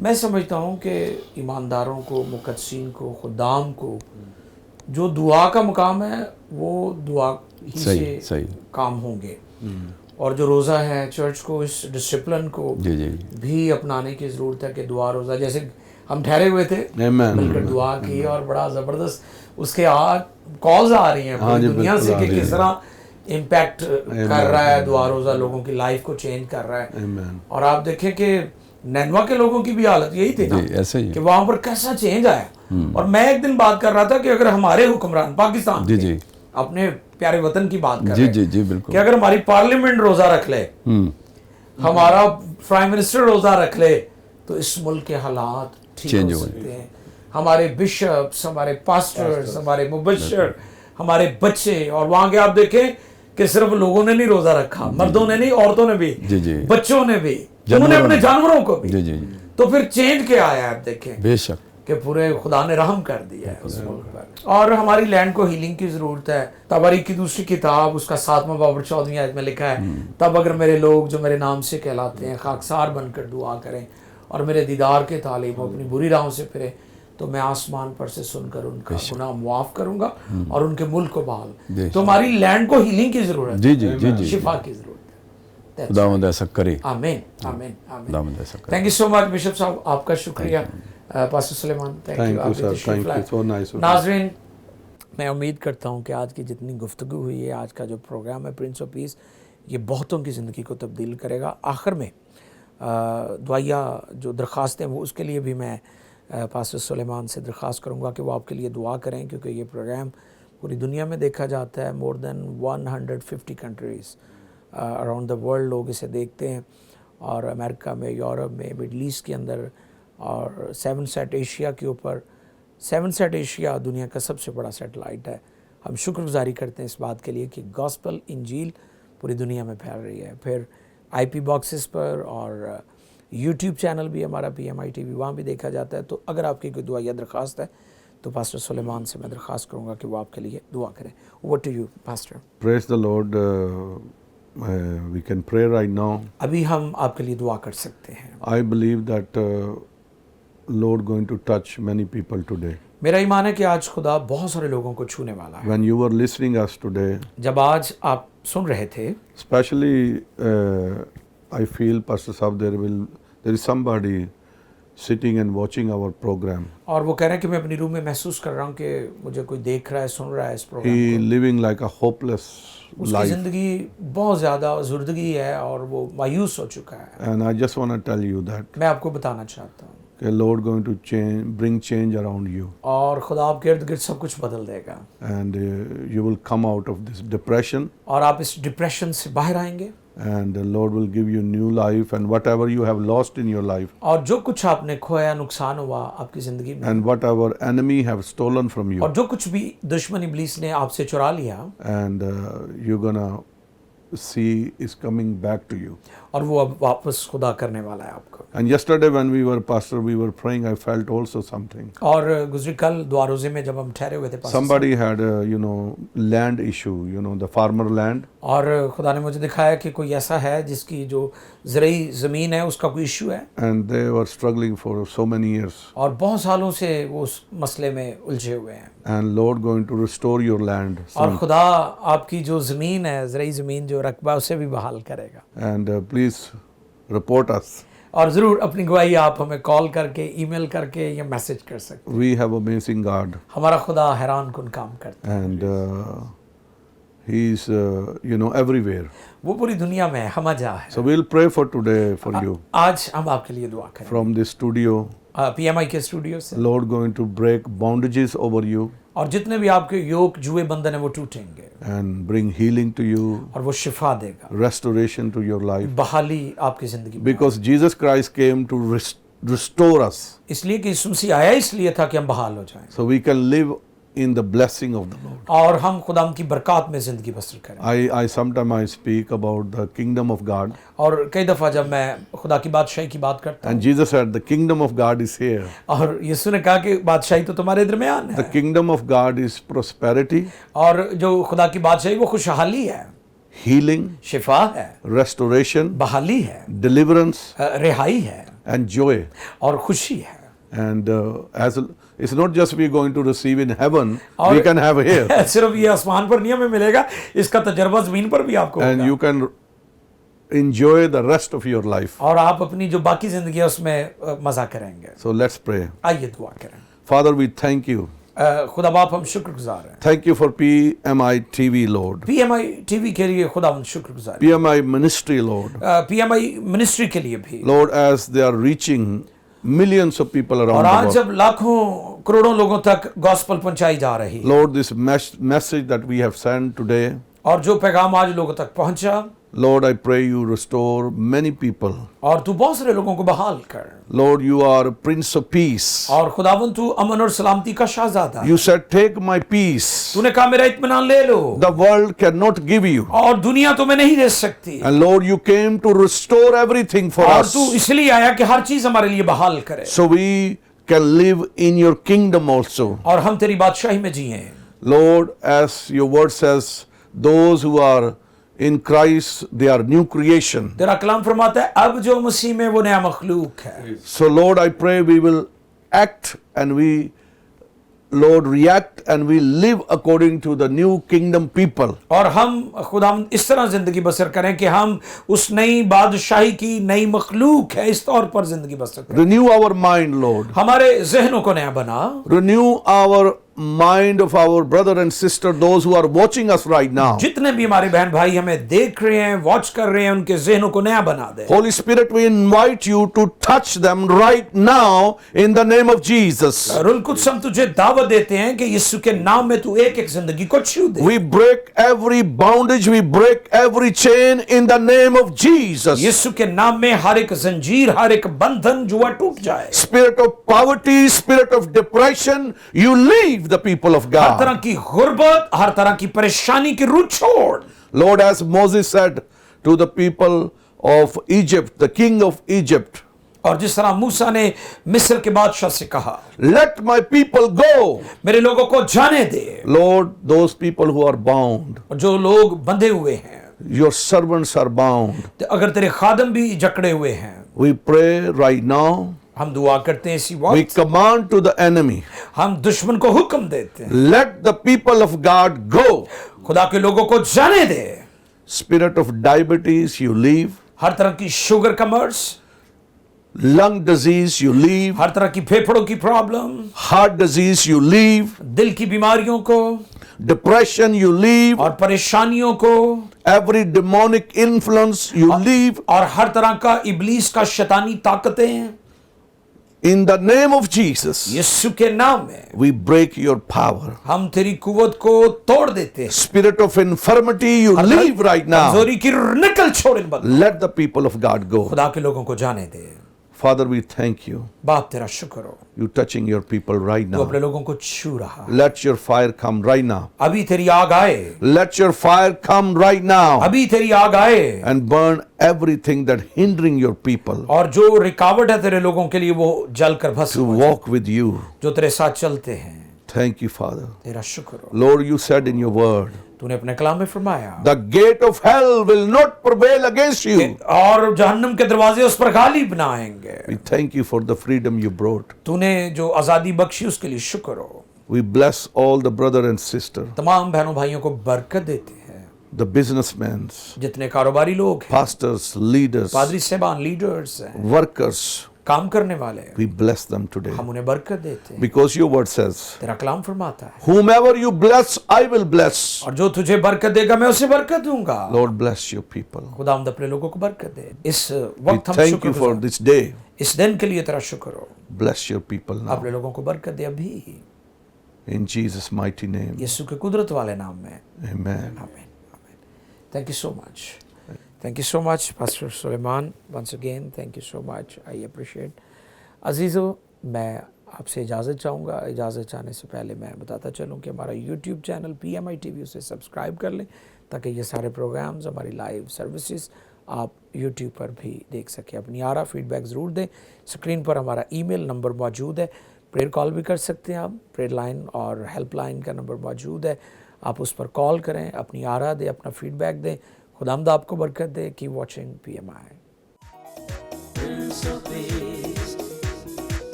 मैं समझता हूँ कि ईमानदारों को, मुकद्दसीन को, खुदाम को जो दुआ का मुकाम है वो दुआ ही से काम होंगे। और जो रोज़ा है, चर्च को इस डिसिप्लिन को जी जी भी अपनाने की ज़रूरत है कि दुआ रोज़ा, जैसे हम ठहरे हुए थे मिलकर दुआ की और बड़ा ज़बरदस्त उसके कॉल्स आ रही हैं पूरी दुनिया से कि किस तरह इम्पैक्ट कर रहा है दुआ रोज़ा, लोगों की लाइफ को चेंज कर रहा है। और आप देखें कि नैनवा के लोगों की भी हालत यही थी ना, ऐसे ही कि वहाँ पर कैसा चेंज आया। और मैं एक दिन बात कर रहा था कि अगर हमारे हुक्मरान पाकिस्तान जी जी अपने प्यारे वतन की बात कर जी रहे जी जी बिल्कुल, कि अगर हमारी पार्लियामेंट रोज़ा रख ले, हमारा प्राइम मिनिस्टर रोज़ा रख ले, तो इस मुल्क के हालात ठीक हो सकते हैं। हमारे बिशप्स, हमारे पास्टर्स, हमारे मुबश्शिर, हमारे बच्चे, और वहाँ के आप देखें कि सिर्फ लोगों ने नहीं रोज़ा रखा, मर्दों ने नहीं, औरतों ने भी, बच्चों ने भी, उन्होंने अपने जानवरों को भी। तो फिर चेंज क्या आया आप देखें, बेशक कि पूरे खुदा ने रहम कर दिया है उस मुल्क पर। और हमारी लैंड को हीलिंग की ज़रूरत है। तबारीक की दूसरी किताब उसका 7वां बाब 14वीं आयत में लिखा है, तब अगर मेरे लोग जो मेरे नाम से कहलाते हैं खाकसार बनकर दुआ करें और मेरे दीदार के तालिब अपनी बुरी राहों से फिरे, तो मैं आसमान पर से सुनकर उनका गुनाह मुआफ करूंगा और उनके मुल्क को बहाल। बेशक। तो हमारी लैंड को हीलिंग की जरूरत जी, है, जी, जी, जी, शिफा की जरूरत है। खुदावंद ऐसा करे। आमीन आमीन आमीन। खुदावंद ऐसा करे। Thank you so much bishop साहब, आपका शुक्रिया। Pastor Suleman, thank Thank you. you, आपने sir. तशरीफ Thank you. लाए। So nice of you. नाज़रीन, मैं उम्मीद करता हूँ कि आज की जितनी गुफ्तगू हुई है, आज का जो प्रोग्राम है प्रिंस ऑफ पीस, ये बहुतों की ज़िंदगी को तब्दील करेगा। आखिर में दुआया जो दरख्वास्तें वो उसके लिए भी मैं पास्टर सुलेमान से दरख्वास्त करूँगा कि वो आपके लिए दुआ करें, क्योंकि ये प्रोग्राम पूरी दुनिया में देखा जाता है। More than 150 countries around the world लोग इसे देखते हैं, और अमेरिका में, यूरोप में, मिडल ईस्ट के अंदर, और 7 सेट एशिया के ऊपर। 7 सेट एशिया दुनिया का सबसे बड़ा सैटेलाइट है। हम शुक्रगुजारी करते हैं इस बात के लिए कि गॉस्पल इंजील पूरी दुनिया में फैल रही है। फिर IP बॉक्सेस पर और YouTube चैनल भी हमारा PMI TV, वहाँ भी देखा जाता है। तो अगर आपकी कोई दुआ या दरख्वास्त है तो पास्टर सुलेमान से मैं दरख्वास्त करूँगा कि वो आपके लिए दुआ करें। Over to you pastor. Praise the Lord. We can pray right now. अभी हम आपके लिए दुआ कर सकते हैं। I believe that Lord going to touch many people today. मेरा ईमान है कि आज खुदा बहुत सारे लोगों को छूने वाला है। When you were listening us today, जब आज आप सुन रहे थे, especially I feel Pastor Sahab there is somebody sitting and watching our program. और वो कह रहे हैं कि मैं अपनी रूम में महसूस कर रहा हूँ कि मुझे कोई देख रहा है, सुन रहा है इस प्रोग्राम He को। living like a hopeless उसकी life. ज़िंदगी बहुत ज़्यादा ज़ुर्दगी है और वो मायूस हो चुका है। And I just want to tell you that मैं आपको बताना चाहता हूँ the Lord going to bring change around you, और खुदा आपके इर्द गिर्द सब कुछ बदल देगा, and you will come out of this depression, और आप इस डिप्रेशन से बाहर आएंगे, and the Lord will give you new life, and whatever you have lost in your life, और जो कुछ आपने खोया, नुकसान हुआ आपकी ज़िंदगी में, and whatever enemy have stolen from you, और जो कुछ भी दुश्मन इब्लीस ने आपसे चुरा लिया, and you're gonna see is coming back to you. और वो अब वापस खुदा करने वाला है आपको। And yesterday when we were praying, I felt also something. और गुजरी कल दुआ रोज़े में जब हम ठहरे हुए थे, pastor Somebody had land issue, the farmer land, साहब, और खुदा ने मुझे दिखाया कि कोई ऐसा है जिसकी जो ज़रई ज़मीन है उसका कोई इशू है, and they were struggling for so many years. और बहुत सालों से वो उस मसले में उलझे हुए हैं। And Lord going to restore your land. और खुदा आपकी जो ज़मीन है, ज़रई ज़मीन जो रकबा, उसे भी बहाल करेगा। And please report us. और ज़रूर अपनी गवाही आप हमें कॉल करके, ईमेल करके या मैसेज कर सकते हैं। We have amazing God, हमारा खुदा हैरान कुन काम करता है। and He's everywhere. वो पूरी दुनिया में हमजा है। So we'll pray for today for you आज हम आपके लिए दुआ करें। from the studio. PMI के स्टूडियो से, Lord going to break bondages over you और जितने भी आपके योग जुए बंधन है वो टूटेंगे, and bring healing to you, और वो शिफा देगा, restoration to your life. बहाली आपकी ज़िंदगी में। Because Jesus Christ came to restore us, इसलिए कि यीशु मसीह आया इसलिए था कि हम बहाल हो जाएं, so we can live in the blessing of the Lord. और हम खुदा की बरकत में ज़िंदगी बसर करें। I sometimes speak about the kingdom of God, और कई दफ़ा जब मैं खुदा की बादशाही की बात करता हूँ, and Jesus said the kingdom of God is here. और यीशु ने कहा कि बादशाही तो तुम्हारे दरमियान The है, kingdom of God is prosperity, और जो खुदा की बादशाही वो खुशहाली है, healing, शिफा है, restoration, बहाली है, deliverance, रिहाई है, and joy. और खुशी है। And it's not just we're going to receive in heaven, और we can have here. सिर्फ ये आसमान पर नहीं हमें मिलेगा, इसका तजर्बा ज़मीन पर भी आपको And होगा। you can enjoy the rest of your life. और आप अपनी जो बाकी ज़िंदगी है उसमें मज़ा करेंगे। So let's pray. आइए दुआ करें। Father, we thank you. खुदा बाप हम शुक्रगुजार हैं। Thank you for PMI TV, Lord. PMI TV के लिए खुदा हम शुक्रगुजार हैं। PMI ministry, Lord. PMI ministry के लिए भी। Lord, as they are reaching millions of people और around आज the world. जब लाखों करोड़ों लोगों तक गॉस्पल पहुंचाई जा रही है, Lord, this message that we have sent today, और जो पैगाम आज लोगों तक पहुंचा, Lord, I pray you restore many people. और तू बहुत सारे लोगों को बहाल कर। Lord, you are Prince of Peace. और खुदावन तू अमन और सलामती का शहजादा है। You said, take my peace. तूने कहा मेरा इत्मीनान ले लो, The world cannot give you. और दुनिया तुम्हें नहीं दे सकती, And Lord, you came to restore everything for और us, तू इसलिए आया कि हर चीज हमारे लिए बहाल करे, so we can live in your kingdom also. और हम तेरी बादशाही में जिए। Lord, as your word says, those who are in Christ, they are new creation. तेरा कलाम फरमाता है अब जो मसीह में वो नया मखलूक है। So Lord, I pray we will act and we, Lord, react and we live according to the new kingdom people. और हम खुदावंद इस तरह जिंदगी बसर करें कि हम उस नई बादशाही की नई मखलूक है इस तौर पर जिंदगी बसर करें। Renew our mind, Lord. हमारे जहनों को नया बना, Renew our mind of our brother and sister, those who are watching us right now. जितने भी हमारे बहन भाई हमें देख रहे हैं, वॉच कर रहे हैं, उनके जहनों को नया बना दे। Holy Spirit, we invite you to touch them right now in the name of Jesus. Rule कुछ हम तुझे दावत देते हैं कि यीशु के नाम में तू एक एक जिंदगी को छू दे। We break every bondage, we break every chain in the name of Jesus. यीशु के नाम में हर एक जंजीर, हर एक बंधन जुआ टूट जाए। Spirit of poverty, spirit of depression, you leave the people of हर तरह God. की गुर्बत, हर तरह की परेशानी की रूह छोड़। Lord, as Moses said to the people of Egypt, the king of Egypt, और जिस तरह मूसा ने मिस्र के बादशाह से कहा, let my people go. मेरे लोगों को जाने दे। Lord, those people who are bound, और जो लोग बंधे हुए हैं, your servants are bound. तो अगर तेरे खादम भी जकड़े हुए हैं, We pray right now. हम दुआ करते हैं इसी We वक्त, command to the enemy, हम दुश्मन को हुक्म देते हैं, let the people of God go. खुदा के लोगों को जाने दे। Spirit of diabetes, you leave. हर तरह की शुगर का मर्ज, Lung disease, you leave. हर तरह की फेफड़ों की problem, Heart disease, you leave. दिल की बीमारियों को Depression, you leave. और परेशानियों को Every demonic influence, you leave. और हर तरह का इब्लीस का शैतानी ताकतें In the name of Jesus, यीशु के नाम में we break your power. हम तेरी कुवत को तोड़ देते हैं। Spirit of infirmity, you leave right now. कमजोरी की निकल छोड़ इन बंद। Let the people of God go. खुदा के लोगों को जाने दे। Father, we thank you. बाप तेरा शुक्र हो, You touching your people right तू अपने now. लोगों को छू रहा। Let your fire come right now. अभी तेरी आग आए, Let your fire come right now अभी तेरी आग आए, and burn everything that hindering your people और जो रुकावट है तेरे लोगों के लिए वो जल कर भस्म to हो जाए। walk with you. जो तेरे साथ चलते हैं, Thank you, Father. तेरा शुक्र हो। Lord, you said in your word, तूने अपने कलाम में फरमाया, the gate of hell will not prevail against you. और जहन्नम के दरवाजे उस पर गालिब ना आएंगे। We thank you for the freedom you brought. तूने जो आजादी बख्शी उसके लिए शुक्र हो। We bless all the brother and sister, तमाम बहनों भाइयों को बरकत देते हैं, the businessmen, जितने कारोबारी लोग हैं, pastors, leaders, पादरी साहबान, लीडर्स हैं, workers. काम करने वाले हैं, We bless them today हम उन्हें बरकत देते हैं। because your word says, तेरा कलाम फरमाता है, whomever you bless, I will bless. और जो तुझे बरकत देगा मैं उसे बरकत दूंगा। Lord, bless your people. खुदावंद अपने लोगों को बरकत दे। इस We वक्त हम thank you for शुक्र this day. इस दिन के लिए तेरा शुक्र हो। Bless your people now. अपने लोगों को बरकत दे अभी, In Jesus' mighty name. यीशु के कुदरत वाले नाम में, Amen. आमीन। Thank you so much. Thank you so much, Pastor Suleiman. Once again, thank you so much. I appreciate. अजीज़ों, मैं आपसे इजाज़त चाहूँगा। इजाज़त चाहने से पहले मैं बताता चलूँ कि हमारा YouTube चैनल PMI TV उसे सब्सक्राइब कर लें, ताकि ये सारे प्रोग्राम्स, हमारी लाइव सर्विसेज आप YouTube पर भी देख सकें। अपनी आरा फीडबैक ज़रूर दें। स्क्रीन पर हमारा ईमेल नंबर मौजूद है, प्रेयर कॉल भी कर सकते हैं आप। प्रेयर लाइन और हेल्पलाइन का नंबर मौजूद है, आप उस पर कॉल करें, अपनी आरा दें, अपना फीडबैक दें। खुदावंद आपको बरकत दे। Keep watching PMI।